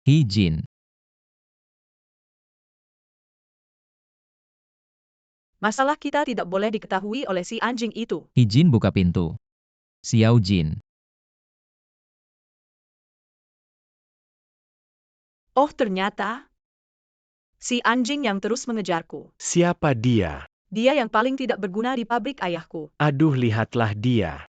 Izin. Masalah kita tidak boleh diketahui oleh si anjing itu. Izin buka pintu. Xiao Jin. Oh, ternyata si anjing yang terus mengejarku. Siapa dia? Dia yang paling tidak berguna di pabrik ayahku. Aduh, lihatlah dia.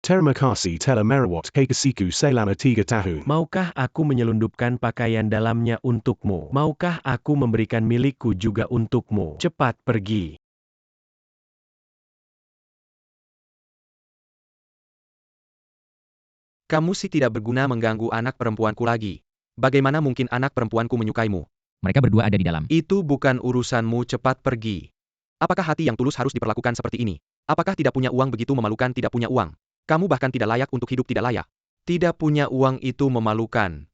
Terima kasih telah merawat kekasihku selama 3 tahun. Maukah aku menyelundupkan pakaian dalamnya untukmu? Maukah aku memberikan milikku juga untukmu? Cepat pergi. Kamu sih tidak berguna mengganggu anak perempuanku lagi. Bagaimana mungkin anak perempuanku menyukaimu? Mereka berdua ada di dalam. Itu bukan urusanmu, cepat pergi. Apakah hati yang tulus harus diperlakukan seperti ini? Apakah tidak punya uang begitu memalukan? Tidak punya uang. Kamu bahkan tidak layak untuk hidup, tidak layak. Tidak punya uang itu memalukan.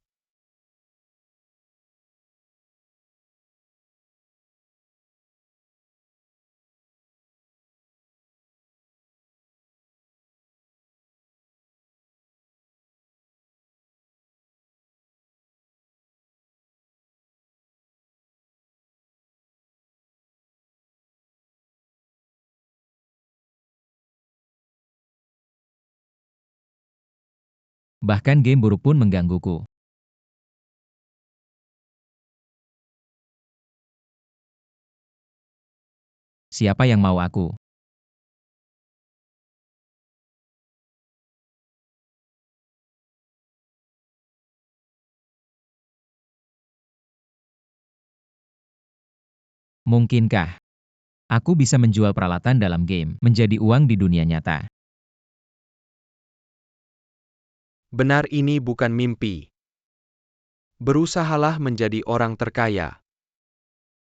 Bahkan game buruk pun menggangguku. Siapa yang mau aku? Mungkinkah aku bisa menjual peralatan dalam game menjadi uang di dunia nyata? Benar, ini bukan mimpi. Berusahalah menjadi orang terkaya.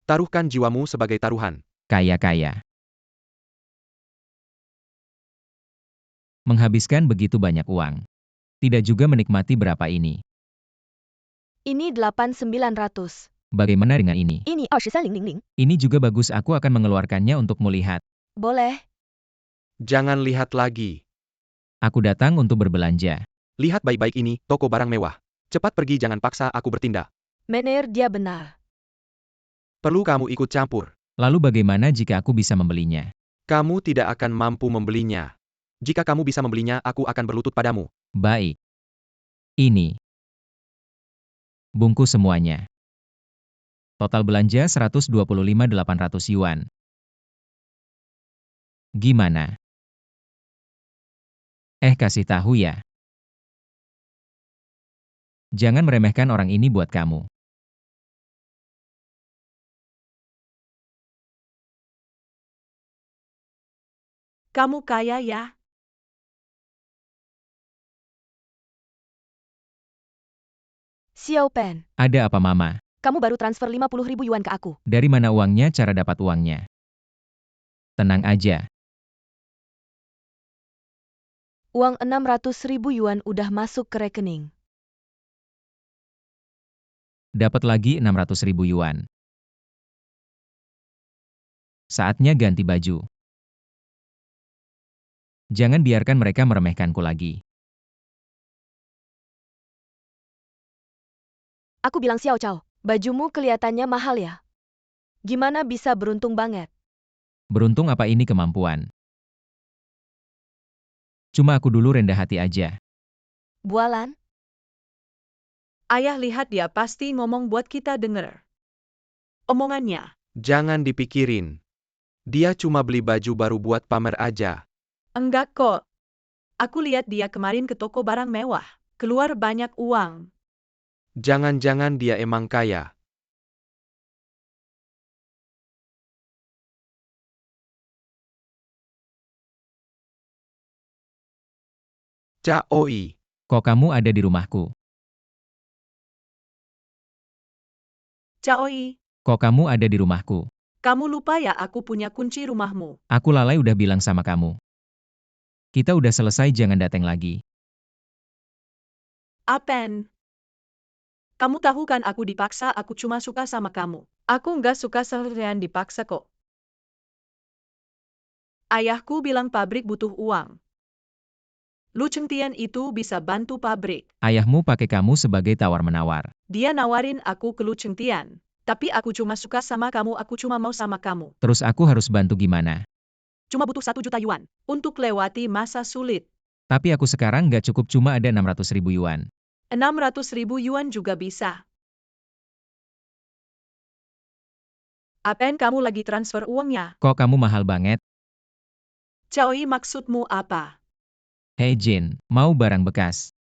Taruhkan jiwamu sebagai taruhan. Kaya-kaya. Menghabiskan begitu banyak uang. Tidak juga menikmati berapa ini. Ini 8.900. Bagaimana dengan ini? Ini 23.000. Ini juga bagus, aku akan mengeluarkannya untuk melihat. Boleh. Jangan lihat lagi. Aku datang untuk berbelanja. Lihat baik-baik, ini toko barang mewah. Cepat pergi, jangan paksa aku bertindak. Mener, dia benar. Perlu kamu ikut campur. Lalu bagaimana jika aku bisa membelinya? Kamu tidak akan mampu membelinya. Jika kamu bisa membelinya, aku akan berlutut padamu. Baik. Ini. Bungkus semuanya. Total belanja 125.800 yuan. Gimana? Kasih tahu ya. Jangan meremehkan orang ini buat kamu. Kamu kaya ya? Xiao Pen, Ada apa, Mama? kamu baru transfer 50.000 yuan ke aku. Dari mana uangnya, cara dapat uangnya? Tenang aja. Uang 600.000 yuan udah masuk ke rekening. Dapat lagi 600.000 yuan. Saatnya ganti baju. Jangan biarkan mereka meremehkanku lagi. Aku bilang Xiao Chao, bajumu kelihatannya mahal ya. Gimana bisa beruntung banget? Beruntung apa ini kemampuan? Cuma aku dulu rendah hati aja. Bualan? Ayah lihat, dia pasti ngomong buat kita denger. Omongannya. Jangan dipikirin. Dia cuma beli baju baru buat pamer aja. Enggak kok. Aku lihat dia kemarin ke toko barang mewah. Keluar banyak uang. Jangan-jangan dia emang kaya. Caoi. Kok kamu ada di rumahku? Caoi, Kok kamu ada di rumahku? kamu lupa ya aku punya kunci rumahmu. Aku lalai udah bilang sama kamu. Kita udah selesai, jangan datang lagi. Apen. Kamu tahu kan aku dipaksa, aku cuma suka sama kamu. Aku nggak suka seharian dipaksa kok. Ayahku bilang pabrik butuh uang. Lu Chengtian itu bisa bantu pabrik. Ayahmu pakai kamu sebagai tawar-menawar. Dia nawarin aku ke Lu Chengtian. Tapi aku cuma suka sama kamu, aku cuma mau sama kamu. Terus aku harus bantu gimana? Cuma butuh 1 juta yuan untuk lewati masa sulit. Tapi aku sekarang nggak cukup, cuma ada 600.000 yuan. 600.000 yuan juga bisa. Apain kamu lagi transfer uangnya? Kok kamu mahal banget? Caoi, maksudmu apa? Hei Jin, mau barang bekas?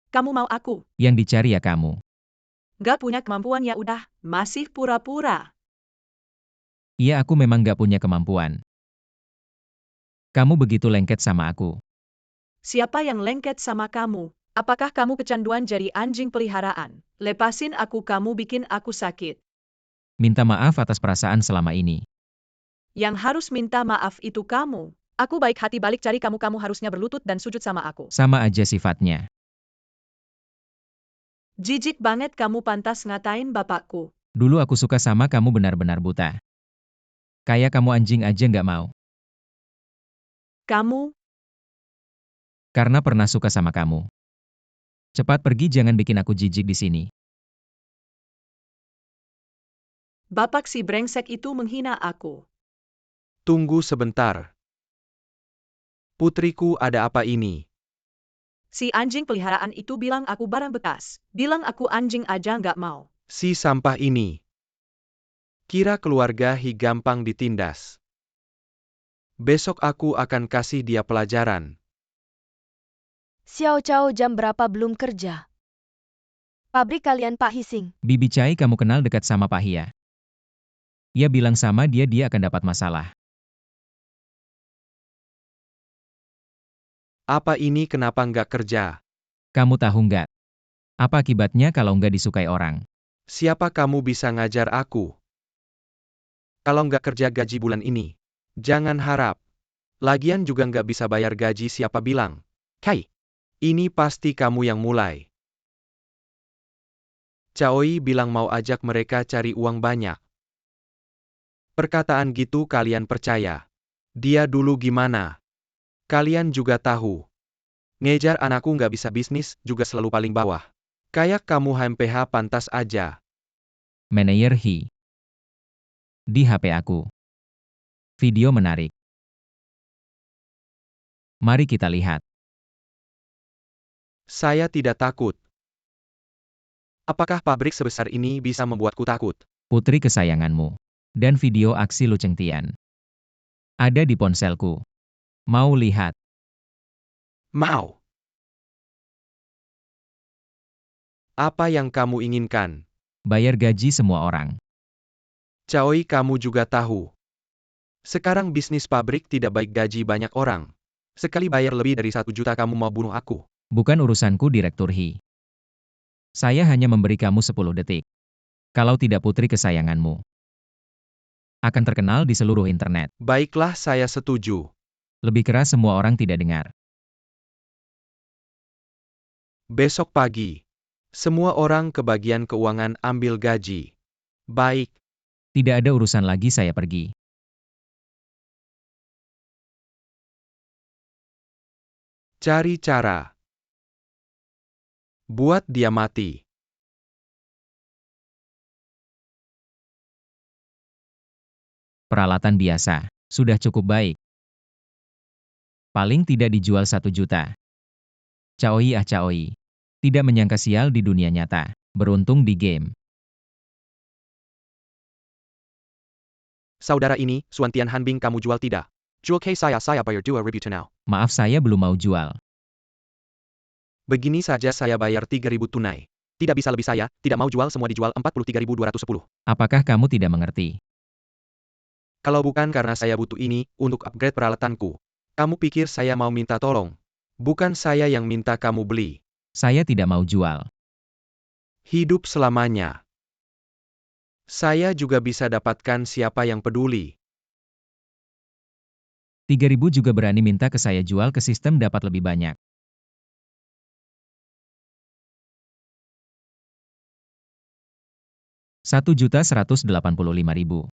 Kamu mau aku? Yang dicari ya kamu. Gak punya kemampuan, ya udah, masih pura-pura. Iya, aku memang nggak punya kemampuan. Kamu begitu lengket sama aku. Siapa yang lengket sama kamu? Apakah kamu kecanduan jadi anjing peliharaan? Lepasin aku, kamu bikin aku sakit. Minta maaf atas perasaan selama ini. Yang harus minta maaf itu kamu. Aku baik hati balik cari kamu, kamu harusnya berlutut dan sujud sama aku. Sama aja sifatnya. Jijik banget, kamu pantas ngatain bapakku. Dulu aku suka sama kamu benar-benar buta. Kayak kamu anjing aja nggak mau. Kamu, Karena pernah suka sama kamu. Cepat pergi, jangan bikin aku jijik di sini. bapak si brengsek itu menghina aku. Tunggu sebentar. Putriku, ada apa ini? Si anjing peliharaan itu bilang aku barang bekas. Bilang aku anjing aja nggak mau. Si sampah ini. Kira keluarga Hi gampang ditindas. Besok aku akan kasih dia pelajaran. Xiao Chao, jam berapa belum kerja? Pabrik kalian Pak Hising. Bibi Cai, kamu kenal dekat sama Pak Hia? Ia bilang sama dia akan dapat masalah. Apa ini, kenapa nggak kerja? Kamu tahu nggak? Apa akibatnya kalau nggak disukai orang? Siapa kamu bisa ngajar aku? Kalau nggak kerja gaji bulan ini. Jangan harap. Lagian juga nggak bisa bayar gaji, siapa bilang? Hai, ini pasti kamu yang mulai. Caoi bilang mau ajak mereka cari uang banyak. Perkataan gitu kalian percaya? Dia dulu gimana? Kalian juga tahu. Ngejar anakku nggak bisa bisnis, juga selalu paling bawah. Kayak kamu HMPH pantas aja. Manajer Hi. Di HP aku. Video menarik. Mari kita lihat. Saya tidak takut. Apakah pabrik sebesar ini bisa membuatku takut? Putri kesayanganmu. Dan video aksi Lu Chengtian. Ada di ponselku. Mau lihat? Mau. Apa yang kamu inginkan? Bayar gaji semua orang. Caoi, kamu juga tahu. Sekarang bisnis pabrik tidak baik, gaji banyak orang. Sekali bayar lebih dari 1 juta kamu mau bunuh aku. Bukan urusanku, Direktur Hi. Saya hanya memberi kamu 10 detik. Kalau tidak, putri kesayanganmu akan terkenal di seluruh internet. Baiklah, saya setuju. Lebih keras semua orang tidak dengar. Besok pagi. Semua orang ke bagian keuangan ambil gaji. Baik. Tidak ada urusan lagi, saya pergi. Cari cara. Buat dia mati. Peralatan biasa. Sudah cukup baik. Paling tidak dijual 1 juta. Caoi Caoi. Tidak menyangka sial di dunia nyata. Beruntung di game. Saudara ini, Suan Tian Hanbing kamu jual tidak? Jual ke saya bayar 2 ribu tunai. Maaf, saya belum mau jual. Begini saja saya bayar 3.000 tunai. Tidak bisa lebih, saya tidak mau jual, semua dijual 43.210. Apakah kamu tidak mengerti? Kalau bukan karena saya butuh ini, untuk upgrade peralatanku. Kamu pikir saya mau minta tolong? Bukan saya yang minta kamu beli. Saya tidak mau jual. Hidup selamanya. Saya juga bisa dapatkan siapa yang peduli. 3.000 juga berani minta ke saya jual ke sistem dapat lebih banyak. 1.185.000.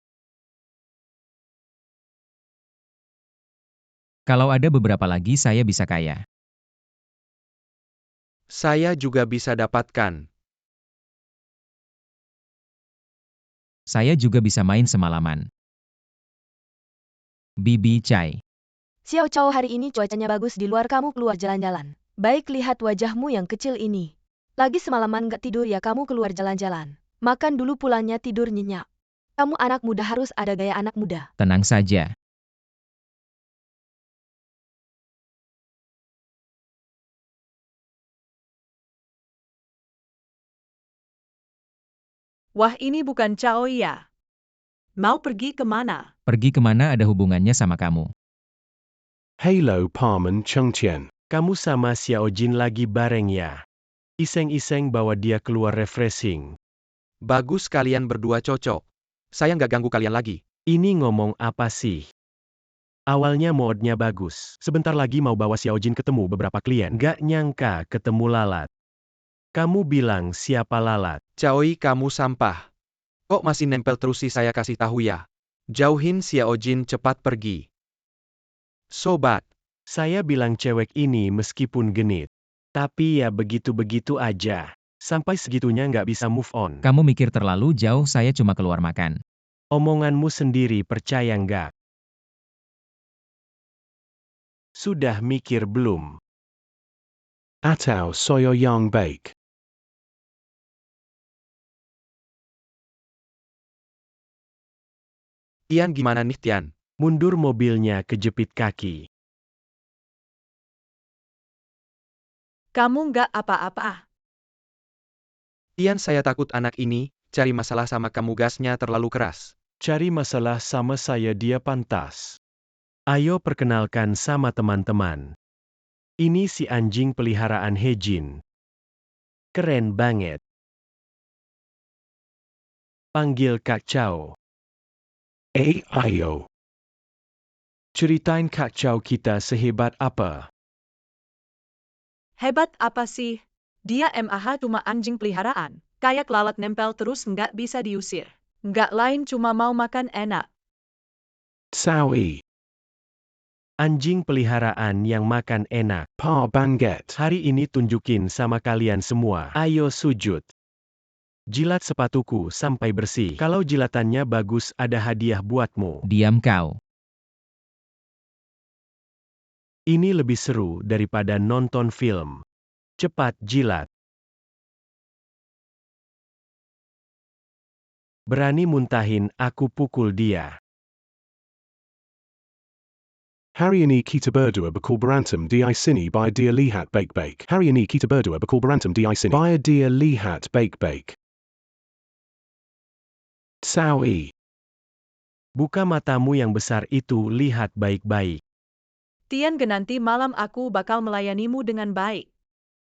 Kalau ada beberapa lagi saya bisa kaya. Saya juga bisa dapatkan. Saya juga bisa main semalaman. Bibi Chai. Xiao Chao, hari ini cuacanya bagus di luar, kamu keluar jalan-jalan. Baik, lihat wajahmu yang kecil ini. Lagi semalaman gak tidur ya, kamu keluar jalan-jalan. Makan dulu, pulangnya tidur nyenyak. Kamu anak muda, harus ada gaya anak muda. Tenang saja. Wah, ini bukan Chao ya. Mau pergi kemana? Pergi kemana ada hubungannya sama kamu? Halo Parman Chengtian. Kamu sama Xiao Jin lagi bareng ya? Iseng-iseng bawa dia keluar refreshing. Bagus, kalian berdua cocok. Saya nggak ganggu kalian lagi. Ini ngomong apa sih? Awalnya moodnya bagus. Sebentar lagi mau bawa Xiao Jin ketemu beberapa klien. Gak nyangka ketemu lalat. Kamu bilang siapa lalat? Choi, kamu sampah. Kok masih nempel terus sih, saya kasih tahu ya. Jauhin Xiao Jin, cepat pergi. Sobat, Saya bilang cewek ini meskipun genit. Tapi ya begitu-begitu aja. Sampai segitunya nggak bisa move on. Kamu mikir terlalu jauh, saya cuma keluar makan. Omonganmu sendiri, percaya nggak? Sudah mikir belum? Atau soyo yang bake. Tian gimana nih Tian? Mundur, mobilnya kejepit kaki. Kamu nggak apa-apa. Tian, saya takut anak ini cari masalah sama kamu, gasnya terlalu keras. Cari masalah sama saya, dia pantas. Ayo perkenalkan sama teman-teman. Ini si anjing peliharaan Hejin. Keren banget. Panggil Kak Chow. Ayo. Ceritain Kak Chow, kita sehebat apa? Hebat apa sih? Dia MAH cuma anjing peliharaan. Kayak lalat nempel terus nggak bisa diusir. Nggak lain cuma mau makan enak. Sawi. Anjing peliharaan yang makan enak. Pa Banget. Hari ini tunjukin sama kalian semua. Ayo sujud. Jilat sepatuku sampai bersih. Kalau jilatannya bagus, ada hadiah buatmu. Diam kau. Ini lebih seru daripada nonton film. Cepat jilat. Berani muntahin, aku pukul dia. Hari ini kita berdua bakal berantem di sini by dia lihat bake. Hari ini kita berdua bakal berantem di sini by dia lihat bake. Sawi. Buka matamu yang besar itu, lihat baik-baik. Tian, nanti malam aku bakal melayanimu dengan baik.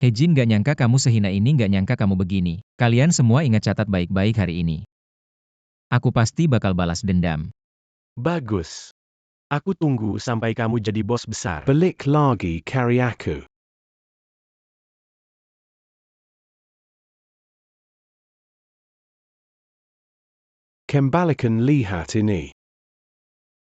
Hejin gak nyangka kamu sehina ini, gak nyangka kamu begini. Kalian semua ingat, catat baik-baik hari ini. Aku pasti bakal balas dendam. Bagus. Aku tunggu sampai kamu jadi bos besar. Balik lagi cari aku. Kembalikan lihat ini.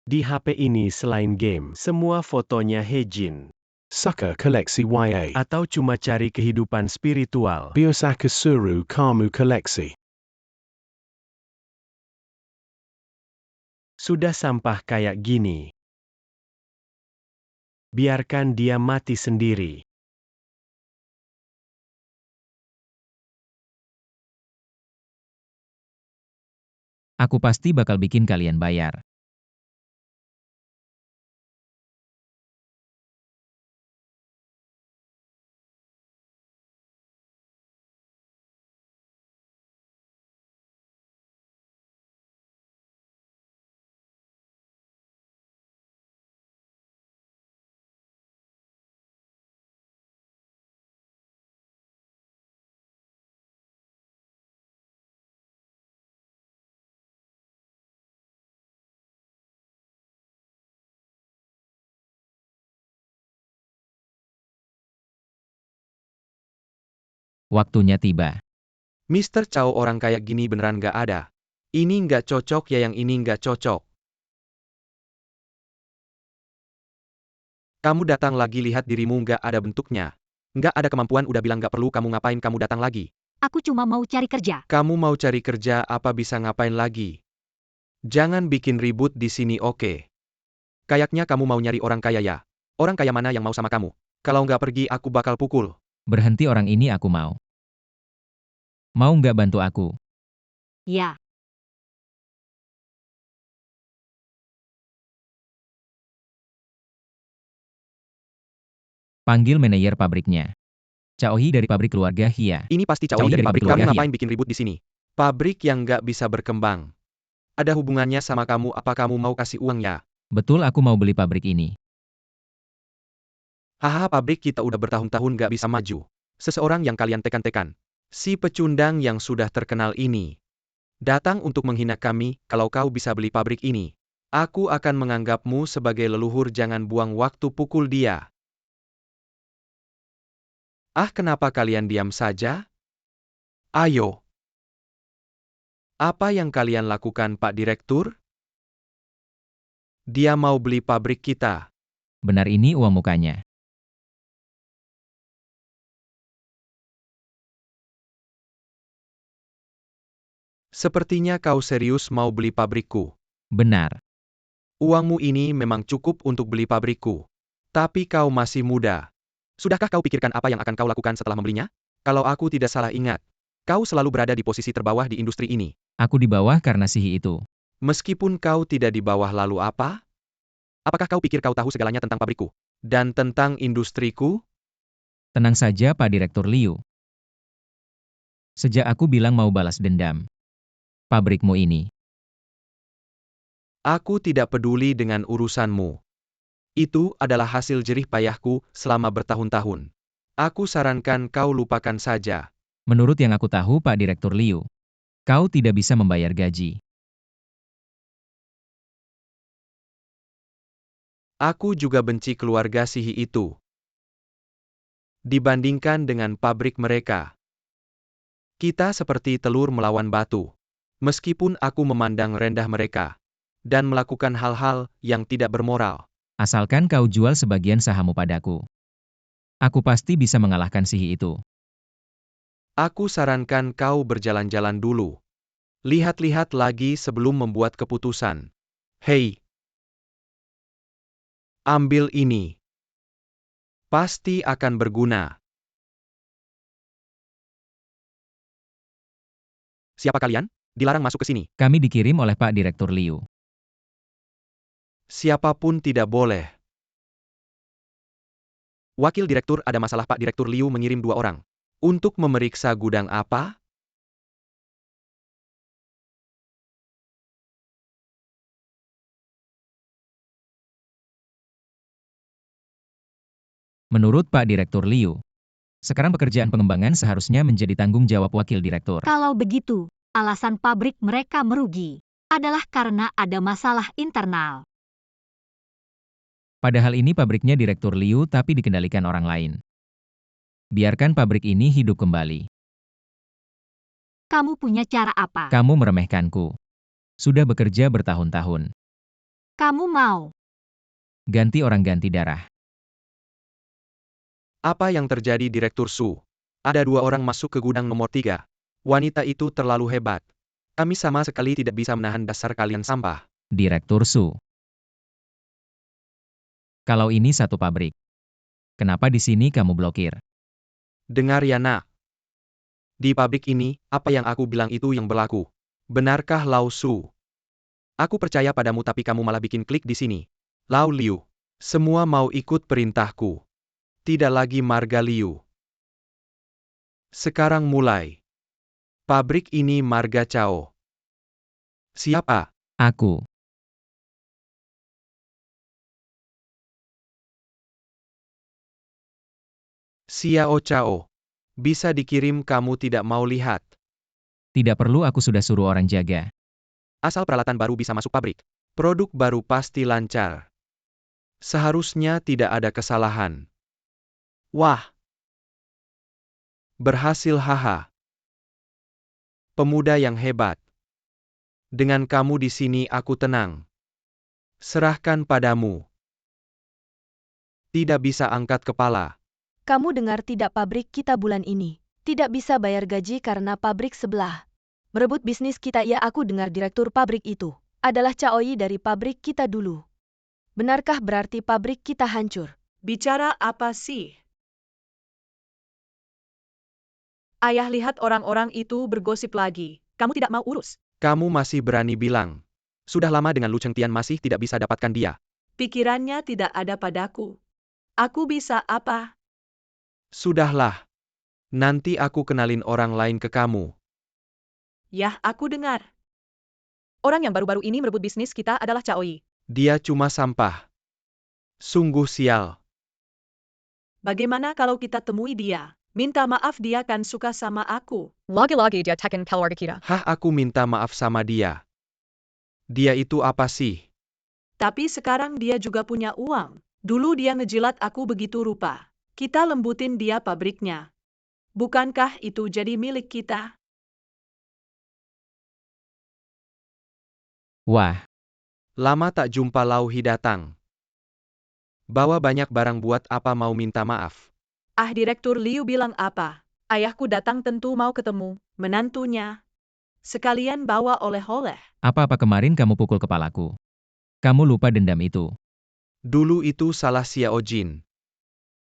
Di HP ini selain game, semua fotonya Hejin. Suka koleksi YA. Atau cuma cari kehidupan spiritual. Biosaka Suru Kamu koleksi. Sudah sampah kayak gini. Biarkan dia mati sendiri. Aku pasti bakal bikin kalian bayar. Waktunya tiba. Mr. Chow, orang kayak gini beneran nggak ada. Ini nggak cocok ya, yang ini nggak cocok. Kamu datang lagi, lihat dirimu nggak ada bentuknya. Nggak ada kemampuan, udah bilang nggak perlu kamu, ngapain kamu datang lagi? Aku cuma mau cari kerja. Kamu mau cari kerja, apa bisa ngapain lagi? Jangan bikin ribut di sini, oke? Kayaknya kamu mau nyari orang kaya ya? Orang kaya mana yang mau sama kamu? Kalau nggak pergi, aku bakal pukul. Berhenti, orang ini aku mau. Mau nggak bantu aku? Ya, Panggil manajer pabriknya. Caohi dari pabrik keluarga Hia. Ini pasti Caohi Caohi dari dari pabrik. pabrik Kamu keluarga ngapain bikin ribut di sini? Pabrik yang nggak bisa berkembang. Ada hubungannya sama kamu, apa kamu mau kasih uang ya? Betul, aku mau beli pabrik ini. Hahaha, pabrik kita udah bertahun-tahun nggak bisa maju. Seseorang yang kalian tekan-tekan. Si pecundang yang sudah terkenal ini. Datang untuk menghina kami, kalau kau bisa beli pabrik ini. Aku akan menganggapmu sebagai leluhur, jangan buang waktu, pukul dia. Ah, kenapa kalian diam saja? Ayo. Apa yang kalian lakukan, Pak Direktur? Dia mau beli pabrik kita. Benar, ini uang mukanya. Sepertinya kau serius mau beli pabrikku. Benar. Uangmu ini memang cukup untuk beli pabrikku. Tapi kau masih muda. Sudahkah kau pikirkan apa yang akan kau lakukan setelah membelinya? Kalau aku tidak salah ingat, kau selalu berada di posisi terbawah di industri ini. Aku di bawah karena Sihi itu. Meskipun kau tidak di bawah, lalu apa? Apakah kau pikir kau tahu segalanya tentang pabrikku? Dan tentang industriku? Tenang saja, Pak Direktur Liu. Sejak aku bilang mau balas dendam. Pabrikmu ini. Aku tidak peduli dengan urusanmu. Itu adalah hasil jerih payahku selama bertahun-tahun. Aku sarankan kau lupakan saja. Menurut yang aku tahu, Pak Direktur Liu, kau tidak bisa membayar gaji. Aku juga benci keluarga Sihi itu. Dibandingkan dengan pabrik mereka, kita seperti telur melawan batu. Meskipun aku memandang rendah mereka dan melakukan hal-hal yang tidak bermoral. Asalkan kau jual sebagian sahammu padaku. Aku pasti bisa mengalahkan Sihi itu. Aku sarankan kau berjalan-jalan dulu. Lihat-lihat lagi sebelum membuat keputusan. Hei, ambil ini. Pasti akan berguna. Siapa kalian? Dilarang masuk ke sini. Kami dikirim oleh Pak Direktur Liu. Siapapun tidak boleh. Wakil direktur, ada masalah. Pak Direktur Liu mengirim 2 orang. Untuk memeriksa gudang apa? Menurut Pak Direktur Liu, sekarang pekerjaan pengembangan seharusnya menjadi tanggung jawab wakil direktur. kalau begitu, alasan pabrik mereka merugi adalah karena ada masalah internal. Padahal ini pabriknya Direktur Liu tapi dikendalikan orang lain. Biarkan pabrik ini hidup kembali. Kamu punya cara apa? Kamu meremehkanku. Sudah bekerja bertahun-tahun. Kamu mau? Ganti orang, ganti darah. Apa yang terjadi, Direktur Su? Ada 2 orang masuk ke gudang nomor 3. Wanita itu terlalu hebat. Kami sama sekali tidak bisa menahan, dasar kalian sampah. Direktur Su. Kalau ini satu pabrik, kenapa di sini kamu blokir? Dengar ya, nak. Di pabrik ini, apa yang aku bilang itu yang berlaku. Benarkah, Lao Su? Aku percaya padamu tapi kamu malah bikin klik di sini. Lao Liu. Semua mau ikut perintahku. Tidak lagi marga Liu. Sekarang mulai. Pabrik ini marga Cao. Siapa? Aku. Xiao Cao. Bisa dikirim, kamu tidak mau lihat. Tidak perlu, aku sudah suruh orang jaga. Asal peralatan baru bisa masuk pabrik. Produk baru pasti lancar. Seharusnya tidak ada kesalahan. Wah. Berhasil, haha. Pemuda yang hebat. Dengan kamu di sini aku tenang. Serahkan padamu. Tidak bisa angkat kepala. Kamu dengar tidak, pabrik kita bulan ini tidak bisa bayar gaji karena pabrik sebelah merebut bisnis kita. Ya, aku dengar direktur pabrik itu adalah Chaoi dari pabrik kita dulu. Benarkah berarti pabrik kita hancur? Bicara apa sih? Ayah lihat orang-orang itu bergosip lagi. Kamu tidak mau urus. Kamu masih berani bilang. Sudah lama dengan Lu Chengtian masih tidak bisa dapatkan dia. Pikirannya tidak ada padaku. Aku bisa apa? Sudahlah. Nanti aku kenalin orang lain ke kamu. Yah, aku dengar. Orang yang baru-baru ini merebut bisnis kita adalah Chaoi. Dia cuma sampah. Sungguh sial. Bagaimana kalau kita temui dia? Minta maaf, dia kan suka sama aku. Lagi-lagi dia tekan keluarga kita. Hah, aku minta maaf sama dia. Dia itu apa sih? Tapi sekarang dia juga punya uang. Dulu dia ngejilat aku begitu rupa. Kita lembutin dia pabriknya. Bukankah itu jadi milik kita? Wah, Lama tak jumpa Lauhi datang. Bawa banyak barang, buat apa mau minta maaf? Ah, Direktur Liu bilang apa? Ayahku datang tentu mau ketemu menantunya. Sekalian bawa oleh-oleh. apa-apa kemarin kamu pukul kepalaku? Kamu lupa dendam itu. Dulu itu salah Xiao Jin.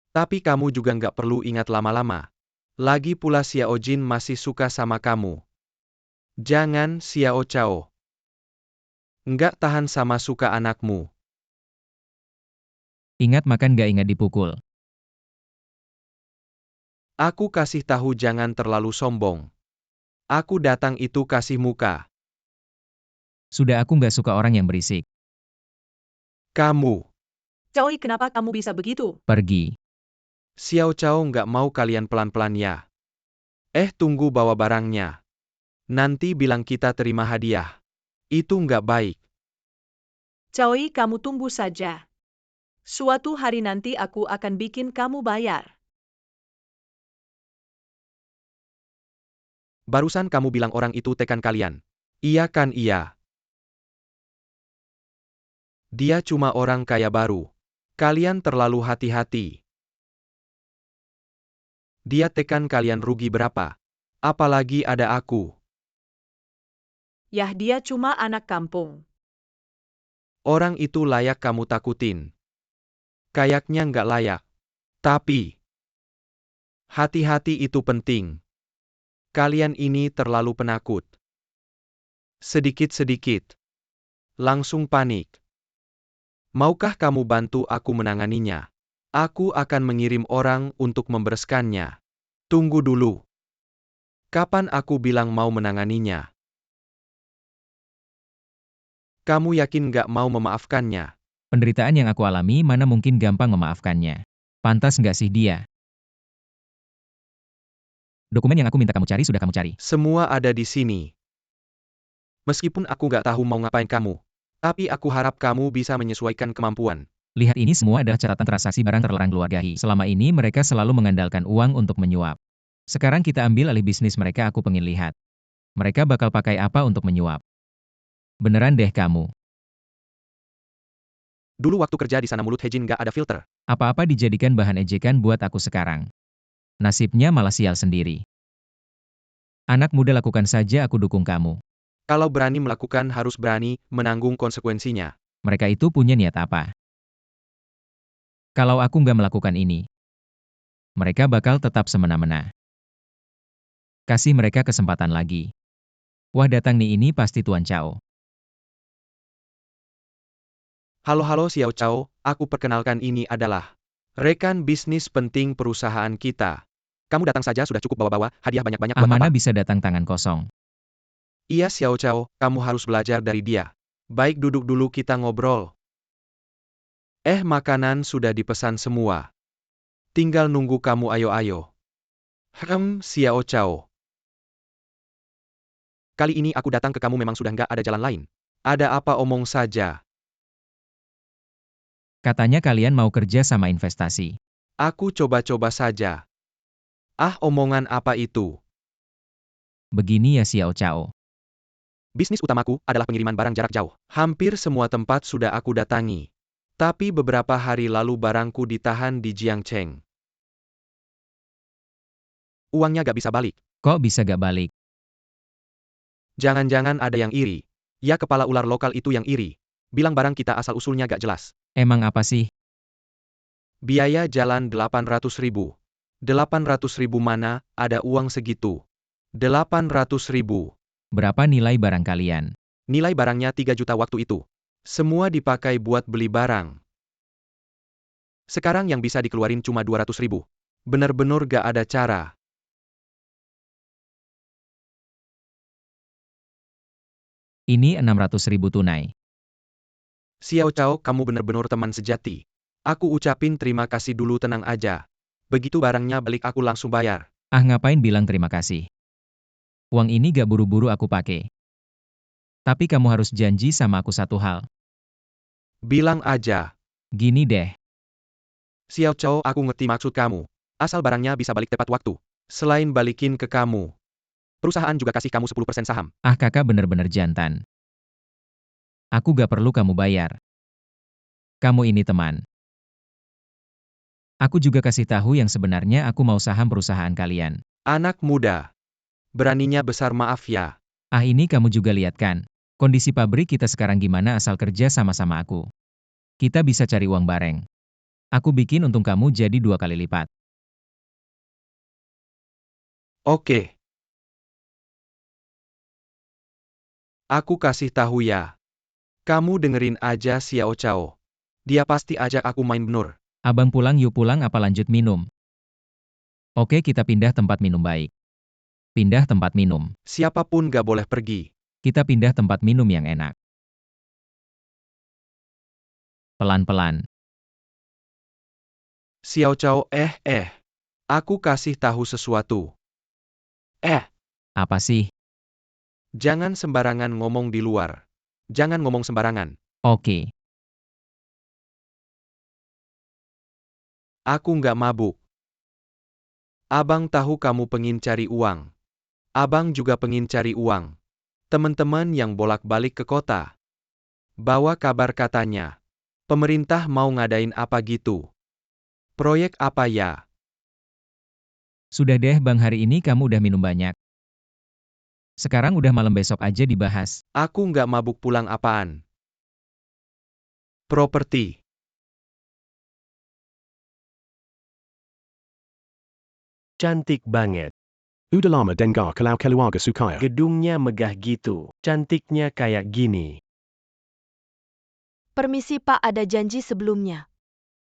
Tapi kamu juga nggak perlu ingat lama-lama. Lagi pula Xiao Jin masih suka sama kamu. Jangan, Xiao Chao. Nggak tahan sama suka anakmu. Ingat makan gak ingat dipukul. Aku kasih tahu jangan terlalu sombong. Aku datang itu kasih muka. Sudah, aku gak suka orang yang berisik. Kamu. Chaoi, kenapa kamu bisa begitu? Pergi. Xiao Chao nggak mau kalian pelan-pelan ya. Tunggu bawa barangnya. Nanti bilang kita terima hadiah. Itu nggak baik. Chaoi, kamu tunggu saja. Suatu hari nanti aku akan bikin kamu bayar. Barusan kamu bilang orang itu tekan kalian. Iya kan, iya. Dia cuma orang kaya baru. Kalian terlalu hati-hati. Dia tekan kalian rugi berapa? Apalagi ada aku. Yah, dia cuma anak kampung. Orang itu layak kamu takutin. Kayaknya nggak layak. Tapi, hati-hati itu penting. Kalian ini terlalu penakut. Sedikit-sedikit. Langsung panik. Maukah kamu bantu aku menanganinya? Aku akan mengirim orang untuk membereskannya. Tunggu dulu. Kapan aku bilang mau menanganinya? Kamu yakin nggak mau memaafkannya? Penderitaan yang aku alami mana mungkin gampang memaafkannya. Pantas nggak sih dia? Dokumen yang aku minta kamu cari sudah kamu cari. Semua ada di sini. Meskipun aku nggak tahu mau ngapain kamu, tapi aku harap kamu bisa menyesuaikan kemampuan. Lihat, ini semua adalah catatan transaksi barang terlarang keluarga He. Selama ini mereka selalu mengandalkan uang untuk menyuap. Sekarang kita ambil alih bisnis mereka, aku pengen lihat. Mereka bakal pakai apa untuk menyuap. Beneran deh kamu. Dulu waktu kerja di sana mulut Hejin nggak ada filter. Apa-apa dijadikan bahan ejekan buat aku sekarang. Nasibnya malah sial sendiri. Anak muda, lakukan saja, aku dukung kamu. Kalau berani melakukan harus berani menanggung konsekuensinya. Mereka itu punya niat apa? Kalau aku nggak melakukan ini, mereka bakal tetap semena-mena. Kasih mereka kesempatan lagi. Wah, datang nih, ini pasti Tuan Chao. Halo Xiao Chao, aku perkenalkan, ini adalah rekan bisnis penting perusahaan kita. Kamu datang saja sudah cukup bawa-bawa hadiah banyak-banyak buat Mana apa? bisa datang tangan kosong. Iya Xiao Chao, kamu harus belajar dari dia. Baik, duduk dulu kita ngobrol. Makanan sudah dipesan semua. Tinggal nunggu kamu, ayo-ayo. Xiao Chao. Kali ini aku datang ke kamu memang sudah nggak ada jalan lain. Ada apa, omong saja. Katanya kalian mau kerja sama investasi. Aku coba-coba saja. Omongan apa itu? Begini ya Xiao Chao. Bisnis utamaku adalah pengiriman barang jarak jauh. Hampir semua tempat sudah aku datangi. Tapi beberapa hari lalu barangku ditahan di Jiangcheng. Uangnya gak bisa balik. Kok bisa gak balik? Jangan-jangan ada yang iri. Ya kepala ular lokal itu yang iri. Bilang barang kita asal-usulnya gak jelas. Emang apa sih? Biaya jalan 800.000. 800.000 mana, ada uang segitu. 800.000. Berapa nilai barang kalian? Nilai barangnya 3 juta waktu itu. Semua dipakai buat beli barang. Sekarang yang bisa dikeluarin cuma 200.000. Bener-bener gak ada cara. Ini 600.000 tunai. Xiao Chao, kamu bener-bener teman sejati. Aku ucapin terima kasih dulu, tenang aja. Begitu barangnya balik aku langsung bayar. Ah, ngapain bilang terima kasih? Uang ini gak buru-buru aku pakai. Tapi kamu harus janji sama aku satu hal. Bilang aja. Gini deh, Xiao Chao, aku ngerti maksud kamu. Asal barangnya bisa balik tepat waktu. Selain balikin ke kamu, perusahaan juga kasih kamu 10% saham. ah kakak bener-bener jantan. Aku gak perlu kamu bayar. Kamu ini teman. Aku juga kasih tahu yang sebenarnya aku mau saham perusahaan kalian. Anak muda. Beraninya besar, maaf ya. Ah, ini kamu juga lihat kan? Kondisi pabrik kita sekarang gimana asal kerja sama-sama aku. Kita bisa cari uang bareng. Aku bikin untung kamu jadi 2 kali lipat. Oke. Aku kasih tahu ya. Kamu dengerin aja Xiao Chao. Dia pasti ajak aku main benur. Abang pulang yuk, pulang apa lanjut minum? Oke, kita pindah tempat minum baik. Pindah tempat minum. Siapapun gak boleh pergi. Kita pindah tempat minum yang enak. Pelan-pelan. Xiao Chao, Aku kasih tahu sesuatu. Apa sih? Jangan sembarangan ngomong di luar. Jangan ngomong sembarangan. Oke. Aku nggak mabuk. Abang tahu kamu pengin cari uang. Abang juga pengin cari uang. Teman-teman yang bolak-balik ke kota. Bawa kabar katanya. Pemerintah mau ngadain apa gitu. Proyek apa ya? Sudah deh bang, hari ini kamu udah minum banyak. Sekarang udah malam, besok aja dibahas. Aku nggak mabuk, pulang apaan? Properti. Cantik banget. Udah lama dengar kalau keluarga Sukaya. Gedungnya megah gitu. Cantiknya kayak gini. Permisi Pak, ada janji sebelumnya.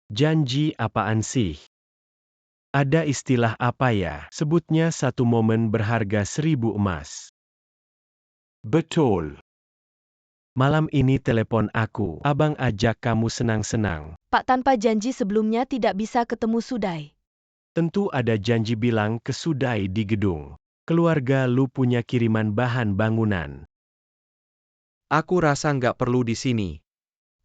Janji apaan sih? Ada istilah apa ya? Sebutnya satu momen berharga 1000 emas. Betul. Malam ini telepon aku. Abang ajak kamu senang-senang. Pak, tanpa janji sebelumnya tidak bisa ketemu Sudai. Tentu ada janji, bilang ke Sudai di gedung. Keluarga lu punya kiriman bahan bangunan. Aku rasa nggak perlu di sini.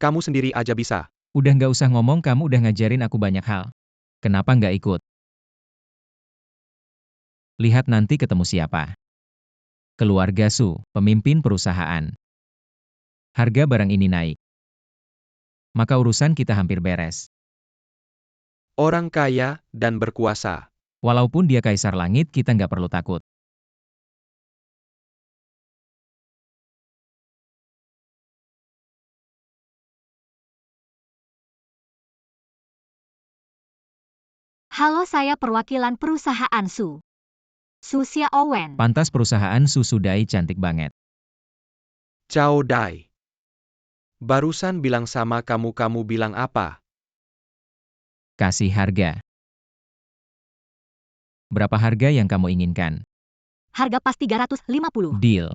Kamu sendiri aja bisa. Udah nggak usah ngomong, kamu udah ngajarin aku banyak hal. Kenapa nggak ikut? Lihat nanti ketemu siapa. Keluarga Su, pemimpin perusahaan. Harga barang ini naik. Maka urusan kita hampir beres. Orang kaya dan berkuasa. Walaupun dia kaisar langit, kita nggak perlu takut. Halo, saya perwakilan perusahaan Su. Susia Owen. Pantas perusahaan Su Sudai cantik banget. Chao Dai. Barusan bilang sama kamu bilang apa? Kasih harga. Berapa harga yang kamu inginkan? Harga pas 350. Deal.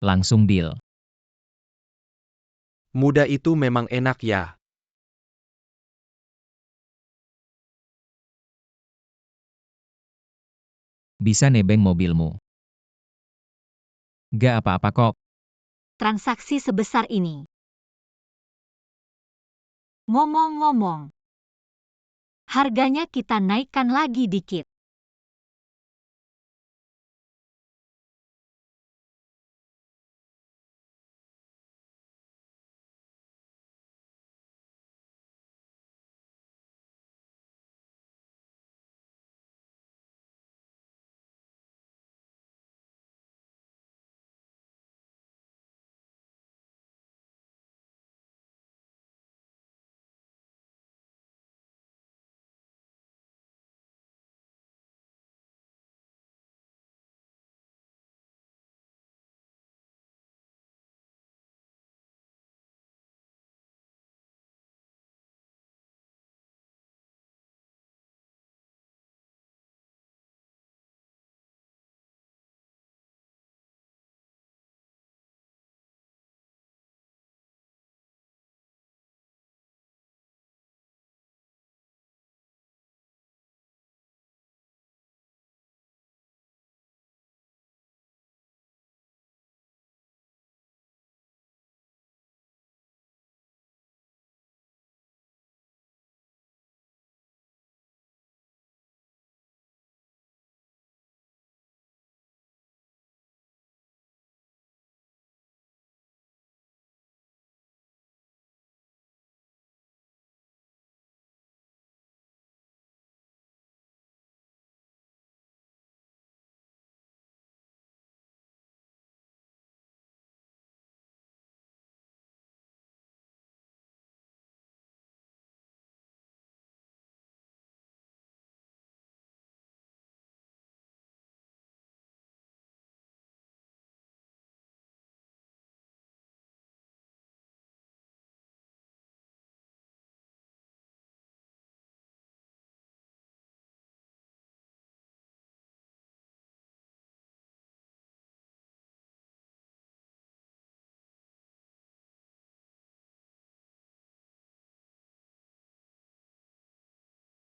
Langsung deal. Muda itu memang enak ya. Bisa nebeng mobilmu. Gak apa-apa kok. Transaksi sebesar ini. Ngomong-ngomong, harganya kita naikkan lagi dikit.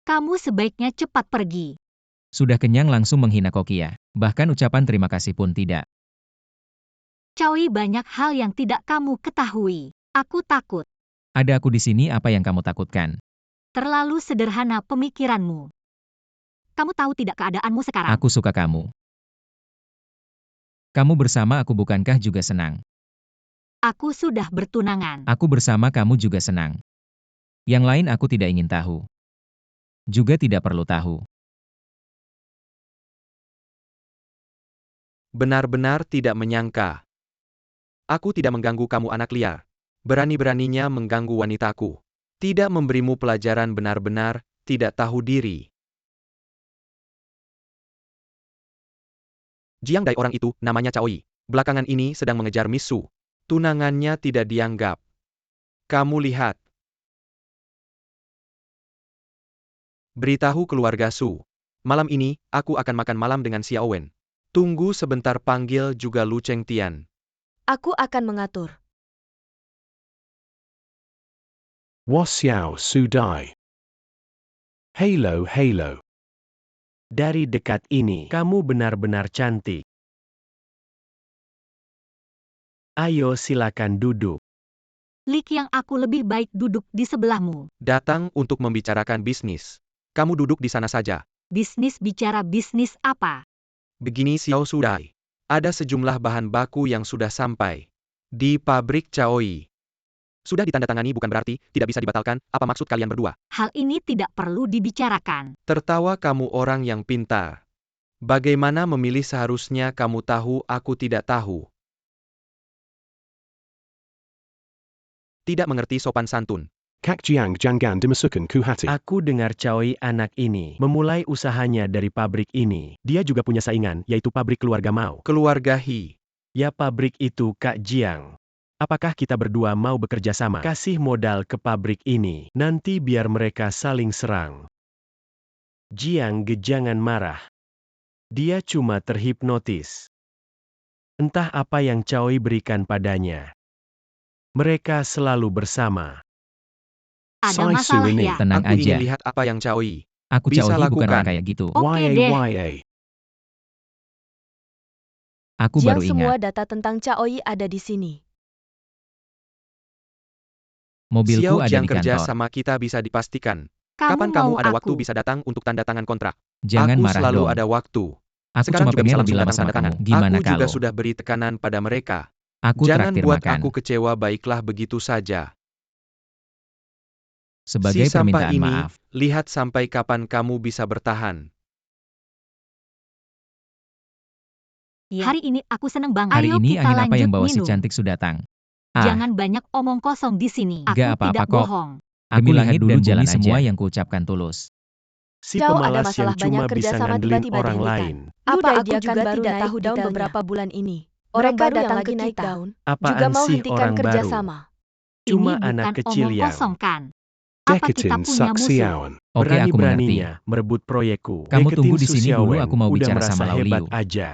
Kamu sebaiknya cepat pergi. Sudah kenyang langsung menghina Kokia. Bahkan ucapan terima kasih pun tidak. Choi, banyak hal yang tidak kamu ketahui. Aku takut. Ada aku di sini, apa yang kamu takutkan? Terlalu sederhana pemikiranmu. Kamu tahu tidak keadaanmu sekarang? Aku suka kamu. Kamu bersama aku bukankah juga senang? Aku sudah bertunangan. Aku bersama kamu juga senang. Yang lain aku tidak ingin tahu. Juga tidak perlu tahu. Benar-benar tidak menyangka. Aku tidak mengganggu kamu, anak liar. Berani-beraninya mengganggu wanitaku. Tidak memberimu pelajaran, benar-benar tidak tahu diri. Jiang Dai, orang itu, namanya Choi. Belakangan ini sedang mengejar Miss Su. Tunangannya tidak dianggap. Kamu lihat. Beritahu keluarga Su. Malam ini, aku akan makan malam dengan Xiao Wen. Tunggu sebentar, panggil juga Lu Chengtian. Aku akan mengatur. Xiao Su Dai. Halo, halo. Dari dekat ini, kamu benar-benar cantik. Ayo silakan duduk. Lik, yang aku lebih baik duduk di sebelahmu. Datang untuk membicarakan bisnis. Kamu duduk di sana saja. Bisnis bicara bisnis apa? Begini Xiao Sudai. Ada sejumlah bahan baku yang sudah sampai di pabrik Choi. Sudah ditandatangani bukan berarti tidak bisa dibatalkan. Apa maksud kalian berdua? Hal ini tidak perlu dibicarakan. Tertawa kamu, orang yang pintar. Bagaimana memilih seharusnya kamu tahu, aku tidak tahu. Tidak mengerti sopan santun. Kak Jiang Jangan Dimasukan Kuhati. Aku dengar Choi anak ini memulai usahanya dari pabrik ini. Dia juga punya saingan, yaitu pabrik keluarga Mao. Keluarga He. Ya, pabrik itu Kak Jiang. Apakah kita berdua mau bekerja sama? Kasih modal ke pabrik ini, nanti biar mereka saling serang. Jiang jangan marah. Dia cuma terhipnotis. Entah apa yang Choi berikan padanya. Mereka selalu bersama. Ada Sai Su masalah ini. ya? Tenang Aku ingin aja. lihat apa yang Choi Aku bisa Choi bukan lakukan. orang kayak gitu. Oke YA deh. YA. Aku Jiang, baru semua ingat. data tentang Choi ada di sini. Mobilku Xiao ada Jiang, di kerja kantor. sama kita bisa dipastikan. Kamu Kapan mau kamu ada aku? waktu bisa datang untuk tanda tangan kontrak? Jangan Aku marah selalu dong. ada waktu. Aku Sekarang cuma juga bisa pengen lebih langsung lama datang sama tanda tangan. kamu. Gimana Aku juga kalau? sudah beri tekanan pada mereka. Aku Jangan traktir buat makan. aku kecewa, baiklah begitu saja. Sebagai Si sampah permintaan ini, maaf. lihat sampai kapan kamu bisa bertahan. Hari ini aku seneng banget. Hari Ayo ini kita angin apa yang lanjut bawa si minum. cantik Su datang? Ah, Jangan banyak omong kosong di sini. Aku Gak apa-apa tidak kok. bohong. aku Demi lihat langit dulu dan jalan bumi semua aja. yang kuucapkan tulus. Si Chao, ada pemalas masalah yang cuma banyak kerja bisa sama ngandelin tiba-tiba orang dihentikan. lain. Apa Luda, aku dia juga kan baru tidak naik tahu daun detailnya. beberapa bulan ini. Orang Mereka baru yang datang lagi ke naik kita. daun Apaan juga mau sih hentikan orang kerja baru? sama. Cuma Ini anak bukan kecil omong yang kosong kan? Apa kita Deketin punya musuh? Saksiawan. Oke, aku mengerti. Berani-beraninya merebut proyekku. Kamu Deketin tunggu di Su sini dulu, Xiaowen, aku mau udah bicara merasa sama Lau hebat Liu. aja.